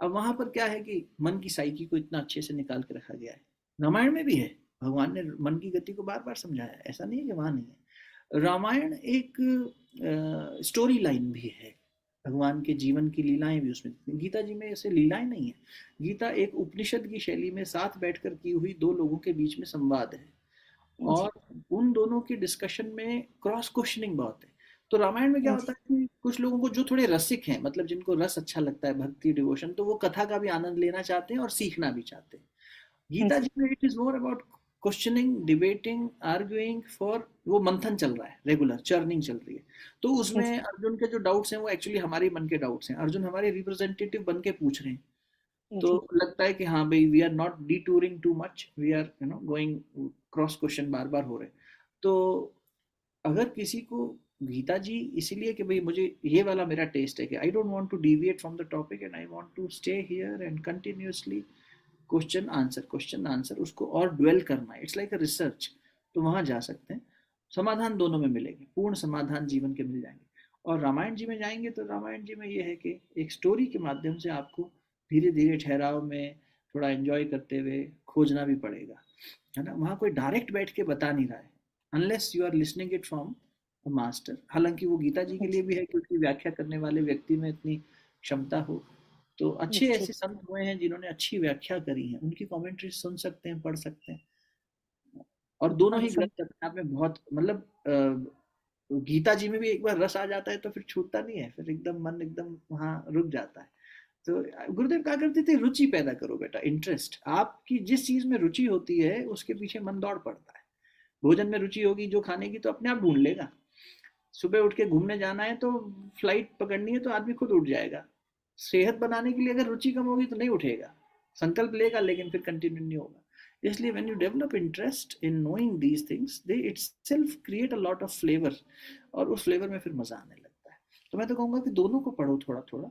अब वहां पर क्या है कि मन की साइकी को इतना अच्छे से निकाल के रखा गया है। रामायण में भी है, भगवान ने मन की गति को बार बार समझाया है, ऐसा नहीं है कि वहां नहीं है। रामायण एक स्टोरी लाइन भी है, भगवान के जीवन की लीलाएं भी उसमें। गीता जी में ऐसे लीलाएं नहीं है। गीता एक उपनिषद की शैली में साथ बैठकर की हुई दो लोगों के बीच में संवाद है, जी। और उन दोनों की डिस्कशन में क्रॉस क्वेश्चनिंग बहुत है। तो रामायण में क्या होता जी। है कि कुछ लोगों को जो थोड़े रसिक हैं, मतलब जिनको रस अच्छा लगता है, भक्ति डिवोशन, तो वो कथा का भी आनंद लेना चाहते हैं और सीखना भी चाहते हैं। गीता जी। जी में it is more about questioning, debating, arguing for, वो मंथन चल रहा है, रेगुलर चर्निंग चल रही है। तो उसमें जी। अर्जुन के जो डाउट्स हैं वो एक्चुअली हमारे मन के डाउट्स हैं, अर्जुन हमारे रिप्रेजेंटेटिव बन के पूछ रहे हैं। तो जी। लगता है कि हाँ भाई, we are not detouring too much, we are going, cross question बार बार हो रहे हैं। तो अगर किसी को गीता जी इसीलिए कि भाई मुझे ये वाला मेरा टेस्ट है कि I don't want to deviate from the topic and I want to stay here and continuously question answer उसको और ड्वेल करना है, इट्स लाइक अ रिसर्च, तो वहां जा सकते हैं। समाधान दोनों में मिलेंगे, पूर्ण समाधान जीवन के मिल जाएंगे। और रामायण जी में जाएंगे तो रामायण जी में ये है कि एक स्टोरी के माध्यम से आपको धीरे धीरे ठहराव में थोड़ा एंजॉय करते हुए खोजना भी पड़ेगा, है ना। वहाँ कोई डायरेक्ट बैठ के बता नहीं रहा है, unless you are listening it from a master. हालांकि वो गीता जी के लिए भी है कि उसकी व्याख्या करने वाले व्यक्ति में इतनी क्षमता हो। तो अच्छे जी। ऐसे संत हुए हैं जिन्होंने अच्छी व्याख्या करी है, उनकी कमेंट्री सुन सकते हैं, पढ़ सकते हैं। और दोनों ही awesome। ग्रंथ अपने आप में बहुत, मतलब गीता जी में भी एक बार रस आ जाता है तो फिर छूटता नहीं है, फिर एकदम मन एकदम वहाँ रुक जाता है। तो गुरुदेव कहा करते थे, रुचि पैदा करो बेटा, इंटरेस्ट। आपकी जिस चीज में रुचि होती है उसके पीछे मन दौड़ पड़ता है। भोजन में रुचि होगी जो खाने की, तो अपने आप ढूंढ लेगा। सुबह उठ के घूमने जाना है तो फ्लाइट पकड़नी है तो आदमी खुद उठ जाएगा। सेहत बनाने के लिए अगर रुचि कम होगी तो नहीं उठेगा, संकल्प लेगा लेकिन फिर कंटिन्यू नहीं होगा। इसलिए when you develop interest in knowing these things, they itself create a lot of flavour, और उस फ्लेवर में फिर मजा आने लगता है। तो मैं तो कहूंगा कि दोनों को पढ़ो थोड़ा थोड़ा।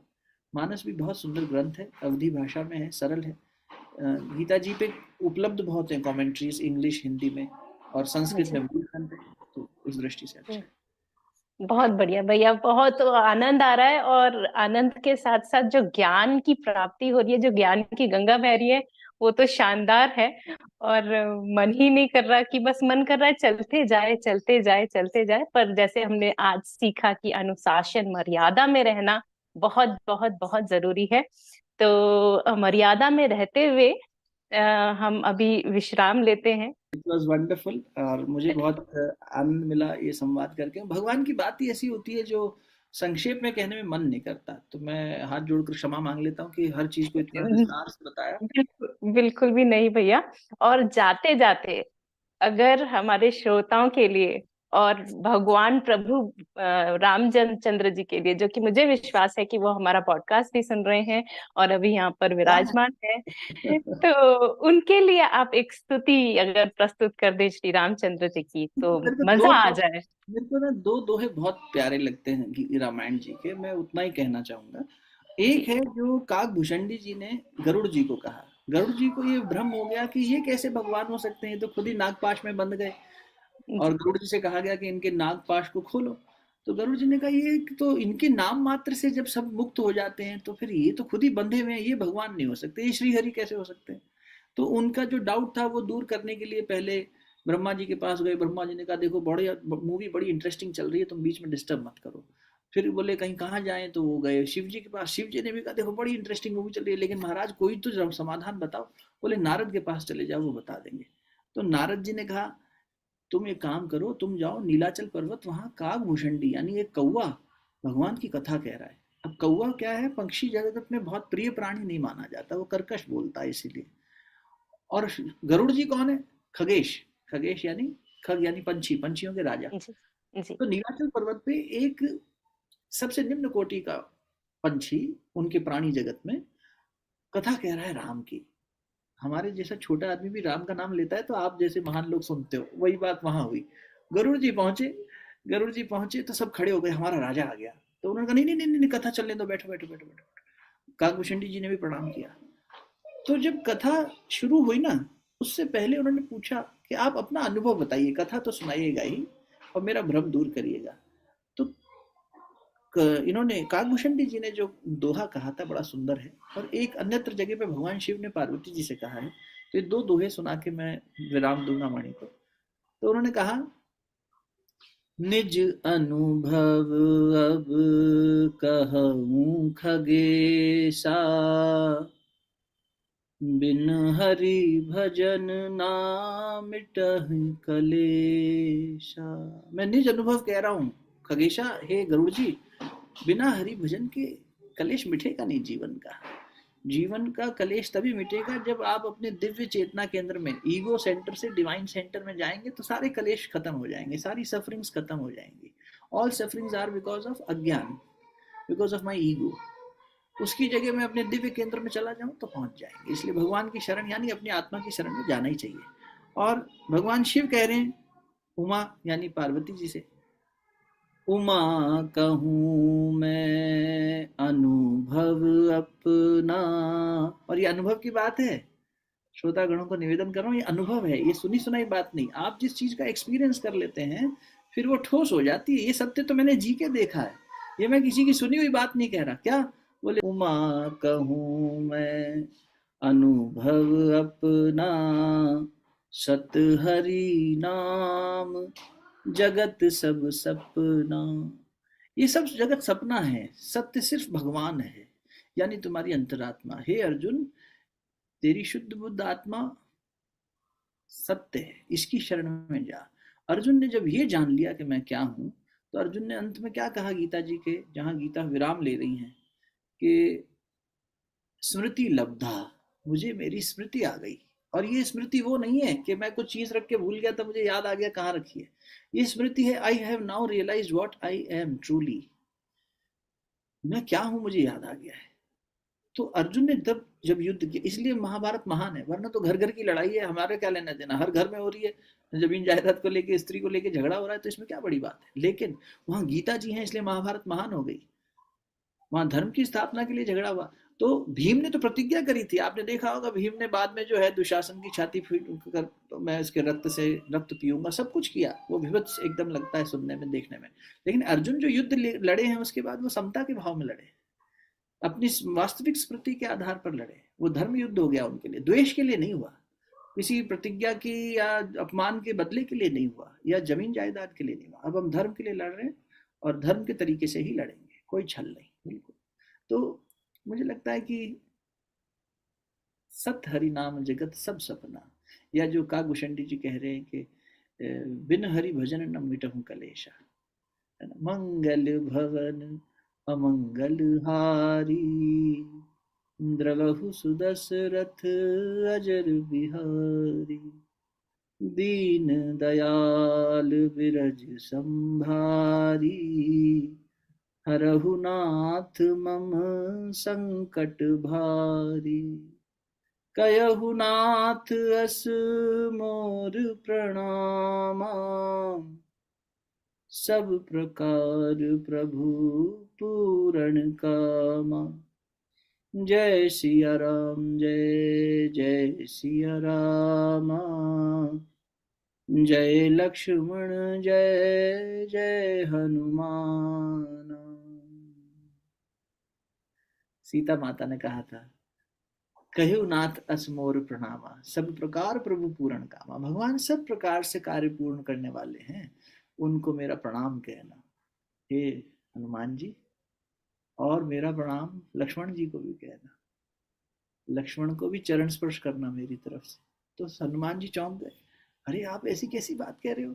मानस भी बहुत सुंदर ग्रंथ है, अवधि भाषा में है, सरल है। गीता जी पे उपलब्ध बहुत है कमेंट्रीज, इंग्लिश हिंदी में, और संस्कृत में जी। मूल ग्रंथ है। तो इस दृष्टि से अच्छा है। बहुत बढ़िया भैया, बहुत आनंद आ रहा है, और आनंद के साथ साथ जो ज्ञान की प्राप्ति हो रही है, जो ज्ञान की गंगा बह रही है, वो तो शानदार है। और मन ही नहीं कर रहा कि बस मन कर रहा है चलते जाए चलते जाए चलते जाए। पर जैसे हमने आज सीखा कि अनुशासन, मर्यादा में रहना बहुत बहुत बहुत जरूरी है। तो मर्यादा में रहते हुए हम अभी विश्राम लेते हैं। इट वाज वंडरफुल, और मुझे बहुत आनंद मिला ये संवाद करके। भगवान की बात ही ऐसी होती है जो संक्षेप में कहने में मन नहीं करता। तो मैं हाथ जोड़कर क्षमा मांग लेता हूँ कि हर चीज को इतना विस्तार से बताया। बिल्कुल बिल्कुल भी नहीं भैया। और जाते जाते अगर हमारे श्रोताओं के लिए और भगवान प्रभु रामचंद्र जी के लिए, जो कि मुझे विश्वास है कि वो हमारा पॉडकास्ट भी सुन रहे हैं और अभी यहाँ पर हाँ। विराजमान है, तो उनके लिए आप एक स्तुति अगर प्रस्तुत कर दें श्री रामचंद्र जी की, तो मेरे को मजा आ जाए। मेरे को ना दो दोहे बहुत प्यारे लगते हैं रामायण जी के, मैं उतना ही कहना चाहूंगा। एक जी। है जो काकभूषणी जी ने गरुड़ जी को कहा। गरुड़ जी को ये भ्रम हो गया कि ये कैसे भगवान हो सकते हैं, तो खुद ही नागपाश में बंद गए। और जी। गरुड़ जी से कहा गया कि इनके नागपाश को खोलो। तो गरुड़ जी ने कहा, ये तो इनके नाम मात्र से जब सब मुक्त हो जाते हैं तो फिर ये तो खुद ही बंधे हुए हैं, ये भगवान नहीं हो सकते, ये श्रीहरि कैसे हो सकते हैं। तो उनका जो डाउट था वो दूर करने के लिए पहले ब्रह्मा जी के पास गए। ब्रह्मा जी ने कहा, देखो बड़ी मूवी बड़ी इंटरेस्टिंग चल रही है, तुम बीच में डिस्टर्ब मत करो। फिर बोले कहीं कहाँ जाएं, तो वो गए शिव जी के पास। शिव जी ने भी कहा, देखो बड़ी इंटरेस्टिंग मूवी चल रही है, लेकिन महाराज कोई तो समाधान बताओ। बोले नारद के पास चले जाओ, वो बता देंगे। तो नारद जी ने कहा, तुम एक काम करो, तुम जाओ नीलाचल पर्वत, वहां काकभूषणी यानी एक कौवा भगवान की कथा कह रहा है। अब कौवा क्या है, पक्षी जगत में बहुत प्रिय प्राणी नहीं माना जाता, वो कर्कश बोलता है इसीलिए। और गरुड़ जी कौन है, खगेश। खगेश यानी खग यानी पंछी, पंछियों के राजा। जी। जी। तो नीलाचल पर्वत पे एक सबसे निम्न कोटि का पंछी उनके प्राणी जगत में कथा कह रहा है राम की। हमारे जैसा छोटा आदमी भी राम का नाम लेता है तो आप जैसे महान लोग सुनते हो, वही बात वहां हुई। गरुड़ जी पहुंचे। गरुड़ जी पहुंचे तो सब खड़े हो गए, हमारा राजा आ गया। तो उन्होंने कहा, नहीं नहीं नहीं नहीं, कथा चलने दो, बैठो बैठो बैठो बैठो। काकभूषण जी ने भी प्रणाम किया। तो जब कथा शुरू हुई ना, उससे पहले उन्होंने पूछा कि आप अपना अनुभव बताइए, कथा तो सुनाइएगा ही और मेरा भ्रम दूर करिएगा। तो इन्होंने काकभूषणी जी ने जो दोहा कहा था बड़ा सुंदर है, और एक अन्यत्र जगह पे भगवान शिव ने पार्वती जी से कहा है। तो ये दो दोहे सुना के मैं विराम दूंगा वाणी को। तो उन्होंने कहा, निज अनुभव अब कहूँ खगेशा, बिन हरि भजन ना मिटहि कलेशा। मैं निज अनुभव कह रहा हूँ खगेशा, हे गरुड़ जी, बिना हरि भजन के कलेश मिटेगा नहीं जीवन का। जीवन का कलेश तभी मिटेगा जब आप अपने दिव्य चेतना केंद्र में, ईगो सेंटर से डिवाइन सेंटर में जाएंगे, तो सारे कलेश खत्म हो जाएंगे, सारी सफरिंग्स खत्म हो जाएंगी। All sufferings are because of अज्ञान, बिकॉज ऑफ माई ईगो। उसकी जगह मैं अपने दिव्य केंद्र में चला जाऊं तो पहुंच जाएंगे। इसलिए भगवान की शरण यानी अपनी आत्मा की शरण में जाना ही चाहिए। और भगवान शिव कह रहे हैं उमा यानी पार्वती जी से, उमा कहूँ मैं अनुभव अपना। और ये अनुभव की बात है, श्रोतागणों को निवेदन कर रहा हूँ, ये अनुभव है, ये सुनी सुनाई बात नहीं। आप जिस चीज का एक्सपीरियंस कर लेते हैं फिर वो ठोस हो जाती है। ये सत्य तो मैंने जी के देखा है, ये मैं किसी की सुनी हुई बात नहीं कह रहा। क्या बोले, उमा कहूँ मैं अनुभव अपना, सत हरि नाम जगत सब सपना। ये सब जगत सपना है, सत्य सिर्फ भगवान है, यानी तुम्हारी अंतरात्मा। हे अर्जुन, तेरी शुद्ध बुद्ध आत्मा सत्य है, इसकी शरण में जा। अर्जुन ने जब ये जान लिया कि मैं क्या हूं, तो अर्जुन ने अंत में क्या कहा गीता जी के, जहां गीता विराम ले रही हैं, कि स्मृति लब्धा, मुझे मेरी स्मृति आ गई। और ये स्मृति वो नहीं है कि मैं कुछ चीज रख के भूल गया तो मुझे याद आ गया कहाँ रखी है। ये स्मृति है, I have now realize what I am truly. मैं क्या हूं मुझे याद आ गया है। तो अर्जुन ने तब जब युद्ध किया, इसलिए महाभारत महान है। वरना तो घर घर की लड़ाई है, हमारे क्या लेना देना, हर घर में हो रही है, जमीन जायदाद को लेके, स्त्री को लेके झगड़ा हो रहा है, तो इसमें क्या बड़ी बात है। लेकिन वहां गीता जी हैं, इसलिए महाभारत महान हो गई। वहां धर्म की स्थापना के लिए झगड़ा हुआ। तो भीम ने तो प्रतिज्ञा करी थी, आपने देखा होगा, भीम ने बाद में जो है दुशासन की छाती फीट कर, तो मैं इसके रक्त से रक्त पीऊंगा, सब कुछ किया। वो विभत्स एकदम लगता है सुनने में, देखने में। लेकिन अर्जुन जो युद्ध लड़े हैं उसके बाद वो समता के भाव में लड़े, अपनी वास्तविक स्मृति के आधार पर लड़े। वो धर्म युद्ध हो गया उनके लिए, द्वेष के लिए नहीं हुआ, किसी प्रतिज्ञा की या अपमान के बदले के लिए नहीं हुआ, या जमीन जायदाद के लिए नहीं हुआ। अब हम धर्म के लिए लड़ रहे हैं और धर्म के तरीके से ही लड़ेंगे, कोई छल नहीं, बिल्कुल। तो मुझे लगता है कि सत हरि नाम जगत सब सपना, या जो काकभूषणी जी कह रहे हैं कि बिन हरि भजन न मिटहु कलेशा, है ना। मंगल भवन अमंगल हारी, द्रवहु सुदशरथ अजर बिहारी। दीन दयाल बिरज संभारी, हरहु नाथ मम संकट भारी। कयहु नाथ अस मोर प्रणामा, सब प्रकार प्रभु पूरण कामा। जय सिया राम, जय जय सिया रामा, जय लक्ष्मण जय जय हनुमान। सीता माता ने कहा था, कहु नाथ अस मोर प्रणामा, सब प्रकार प्रभु पूर्ण कामा। भगवान सब प्रकार से कार्य पूर्ण करने वाले हैं, उनको मेरा प्रणाम कहना। हे हनुमान जी, और मेरा प्रणाम लक्ष्मण जी को भी कहना, लक्ष्मण को भी चरण स्पर्श करना मेरी तरफ से। तो हनुमान जी चौंक गए, अरे आप ऐसी कैसी बात कह रहे हो,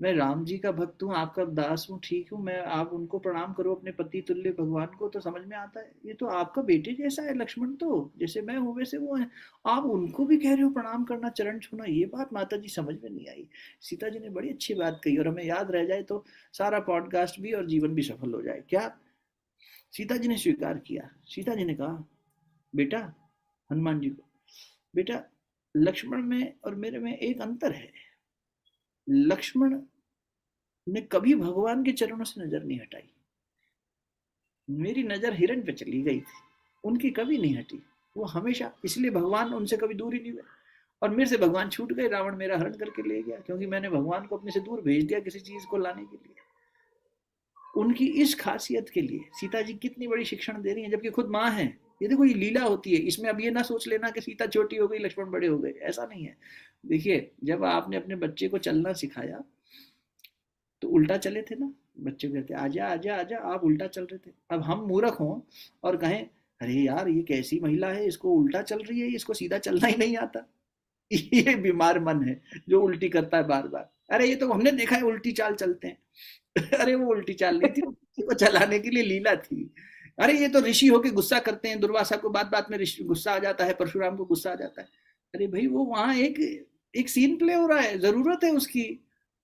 मैं राम जी का भक्त हूँ, आपका दास हूँ, ठीक हूँ, मैं आप उनको प्रणाम करो अपने पति तुल्य भगवान को, तो समझ में आता है। ये तो आपका बेटे जैसा है लक्ष्मण, तो जैसे मैं हूँ वैसे वो है, आप उनको भी कह रहे हो प्रणाम करना, चरण छूना। ये बात माता जी समझ में नहीं आई। सीता जी ने बड़ी अच्छी बात कही, और हमें याद रह जाए तो सारा पॉडकास्ट भी और जीवन भी सफल हो जाए। क्या सीता जी ने स्वीकार किया। सीता जी ने कहा, बेटा, हनुमान जी को, बेटा लक्ष्मण में और मेरे में एक अंतर है। लक्ष्मण ने कभी भगवान के चरणों से नजर नहीं हटाई, मेरी नजर हिरण पे चली गई थी, उनकी कभी नहीं हटी। वो हमेशा, इसलिए भगवान उनसे कभी दूर ही नहीं हुए। और मेरे से भगवान छूट गए, रावण मेरा हरण करके ले गया, क्योंकि मैंने भगवान को अपने से दूर भेज दिया किसी चीज को लाने के लिए। उनकी इस खासियत के लिए सीता जी कितनी बड़ी शिक्षण दे रही हैं, जबकि खुद माँ है। ये देखो, ये लीला होती है इसमें। अब ये ना सोच लेना कि सीता छोटी हो गई लक्ष्मण बड़े हो गए, ऐसा नहीं है। देखिए, जब आपने अपने बच्चे को चलना सिखाया तो उल्टा चले थे ना। बच्चे कहते आजा आजा आजा, आप उल्टा चल रहे थे। अब हम मूर्ख हों और कहें अरे यार ये कैसी महिला है, इसको उल्टा चल रही है, इसको सीधा चलना ही नहीं आता। ये बीमार मन है जो उल्टी करता है बार बार। अरे ये तो हमने देखा है उल्टी चाल चलते हैं। अरे वो उल्टी चाल नहीं थी, वो चलाने के लिए लीला थी। अरे ये तो ऋषि होके गुस्सा करते हैं, दुर्वासा को बात बात में ऋषि गुस्सा आ जाता है, परशुराम को गुस्सा आ जाता है। अरे भाई वो वहां एक एक सीन प्ले हो रहा है, जरूरत है उसकी,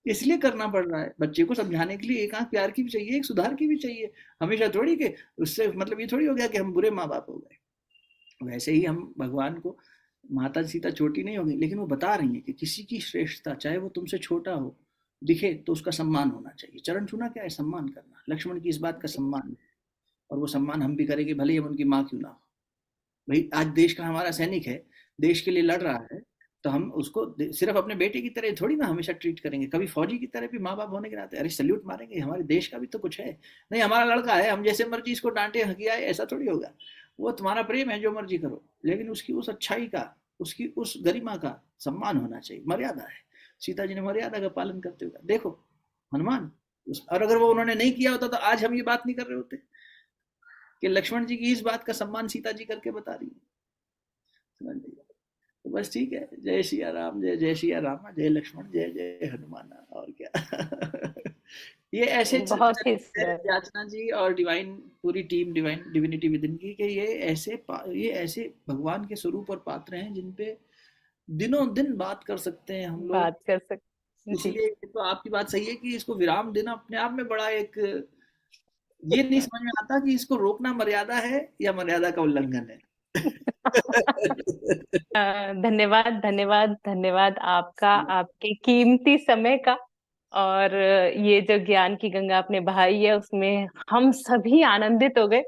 इसलिए करना पड़ रहा है। बच्चे को समझाने के लिए एक आंख प्यार की भी चाहिए, एक सुधार की भी चाहिए। हमेशा थोड़ी के उससे मतलब ये थोड़ी हो गया कि हम बुरे माँ बाप हो गए। वैसे ही हम भगवान को, माता सीता छोटी नहीं होगी लेकिन वो बता रही है कि किसी की श्रेष्ठता चाहे वो तुमसे छोटा हो दिखे तो उसका सम्मान होना चाहिए। चरण छूना क्या है? सम्मान करना। लक्ष्मण की इस बात का सम्मान है, और वो सम्मान हम भी करेंगे भले ही हम उनकी माँ क्यों ना हो। भाई आज देश का हमारा सैनिक है, देश के लिए लड़ रहा है, तो हम उसको सिर्फ अपने बेटे की तरह थोड़ी ना हमेशा ट्रीट करेंगे। कभी फौजी की तरह भी माँ बाप होने के नाते अरे सल्यूट मारेंगे, हमारे देश का भी तो कुछ है। नहीं हमारा लड़का है, हम जैसे मर्जी इसको डांटे हकियाए ऐसा थोड़ी होगा। वो तुम्हारा प्रेम है, जो मर्जी करो, लेकिन उसकी उस अच्छाई का, उसकी उस गरिमा का सम्मान होना चाहिए। मर्यादा है। सीता जी ने मर्यादा का पालन करते हुए देखो हनुमान, और अगर वो उन्होंने नहीं किया होता तो आज हम ये बात नहीं कर रहे होते कि लक्ष्मण जी की इस बात का सम्मान सीता जी करके बता रही है। समझ लीजिए। तो बस ठीक है। जय सिया राम, जय जय सिया राम, जय लक्ष्मण, जय जय हनुमान, और क्या। ये ऐसे बहुत ही सुंदर। याचना जी और डिवाइन, पूरी team divine divinity with in की, कि ये ऐसे भगवान के स्वरूप और पात्र हैं जिन पे दिनों दिन बात कर सकते हैं हम लोग। बात कर सकते जी। इसलिए तो आपकी बात सही है कि इसको विराम देना अपने आप में बड़ा एक, ये नहीं समझ में आता कि इसको रोकना मर्यादा है या मर्यादा का उल्लंघन है। धन्यवाद धन्यवाद धन्यवाद आपका, आपके कीमती समय का। और ये जो ज्ञान की गंगा आपने बहाई है उसमें हम सभी आनंदित हो गए।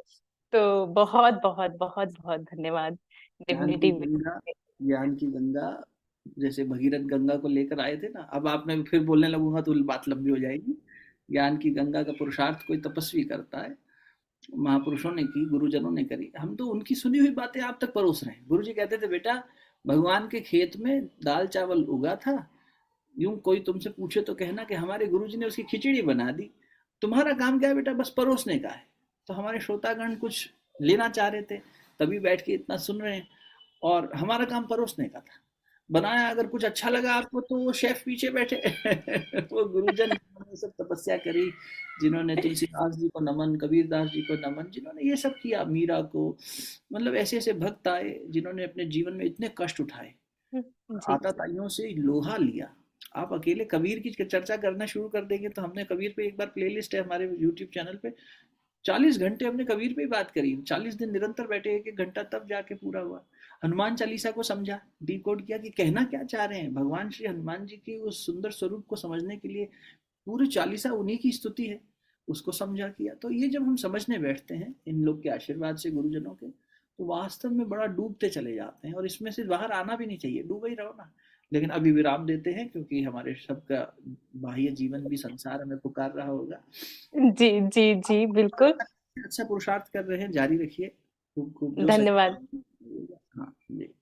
तो बहुत बहुत बहुत बहुत धन्यवाद ज्ञान की डिविनिटी। गंगा, ज्ञान की गंगा, जैसे भगीरथ गंगा को लेकर आए थे ना, अब आपने फिर बोलने लगूंगा तो बात लंबी हो जाएगी। ज्ञान की गंगा का पुरुषार्थ कोई तपस्वी करता है, महापुरुषों ने की, गुरुजनों ने करी, हम तो उनकी सुनी हुई बातें आप तक परोस रहे हैं। गुरु जी कहते थे बेटा भगवान के खेत में दाल चावल उगा था, यूं कोई तुमसे पूछे तो कहना कि हमारे गुरु जी ने उसकी खिचड़ी बना दी। तुम्हारा काम क्या है बेटा? बस परोसने का है। तो हमारे श्रोतागण कुछ लेना चाह रहे थे, तभी बैठ के इतना सुन रहे हैं, और हमारा काम परोसने का था। बनाया, अगर कुछ अच्छा लगा आपको तो वो शेफ पीछे बैठे। वो गुरुजन जिन्होंने सब तपस्या करी, जिन्होंने तुलसीदास जी को नमन, कबीरदास जी को नमन, जिन्होंने ये सब किया, मीरा को, मतलब ऐसे ऐसे भक्त आए जिन्होंने अपने जीवन में इतने कष्ट उठाए, जी। आताताइयों से लोहा लिया। आप अकेले कबीर की चर्चा करना शुरू कर देंगे तो, हमने कबीर पे एक बार प्लेलिस्ट है हमारे यूट्यूब चैनल पे, 40 घंटे हमने कबीर पे ही बात करी, 40 दिन निरंतर बैठे, एक एक घंटा तब जाके पूरा हुआ। हनुमान चालीसा को समझा, डिकोड किया कि कहना क्या चाह रहे हैं। भगवान श्री हनुमान जी के उस सुंदर स्वरूप को समझने के लिए पूरी चालीसा उन्हीं की स्तुति है, उसको समझा किया। तो ये जब हम समझने बैठते हैं इन लोग के आशीर्वाद से, गुरुजनों के, तो वास्तव में बड़ा डूबते चले जाते हैं, और इसमें से बाहर आना भी नहीं चाहिए, डूबे ही रहो ना। लेकिन अभी विराम देते हैं क्योंकि हमारे सबका बाह्य जीवन भी संसार हमें पुकार रहा होगा। जी जी जी बिल्कुल। अच्छा पुरुषार्थ कर रहे हैं, जारी रखिए। खूब खूब जो सही। धन्यवाद हाँ जी।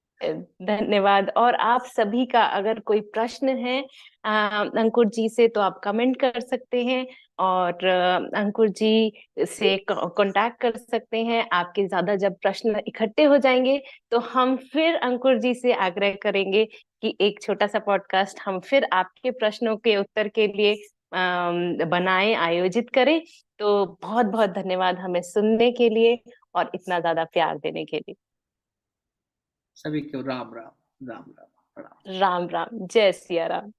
धन्यवाद। और आप सभी का अगर कोई प्रश्न है अंकुर जी से तो आप कमेंट कर सकते हैं, और अंकुर जी से कांटेक्ट कर सकते हैं। आपके ज्यादा जब प्रश्न इकट्ठे हो जाएंगे तो हम फिर अंकुर जी से आग्रह करेंगे कि एक छोटा सा पॉडकास्ट हम फिर आपके प्रश्नों के उत्तर के लिए बनाएं, आयोजित करें। तो बहुत बहुत धन्यवाद हमें सुनने के लिए और इतना ज्यादा प्यार देने के लिए। सभी को राम राम, राम राम, प्रणाम। राम राम, जय सिया राम।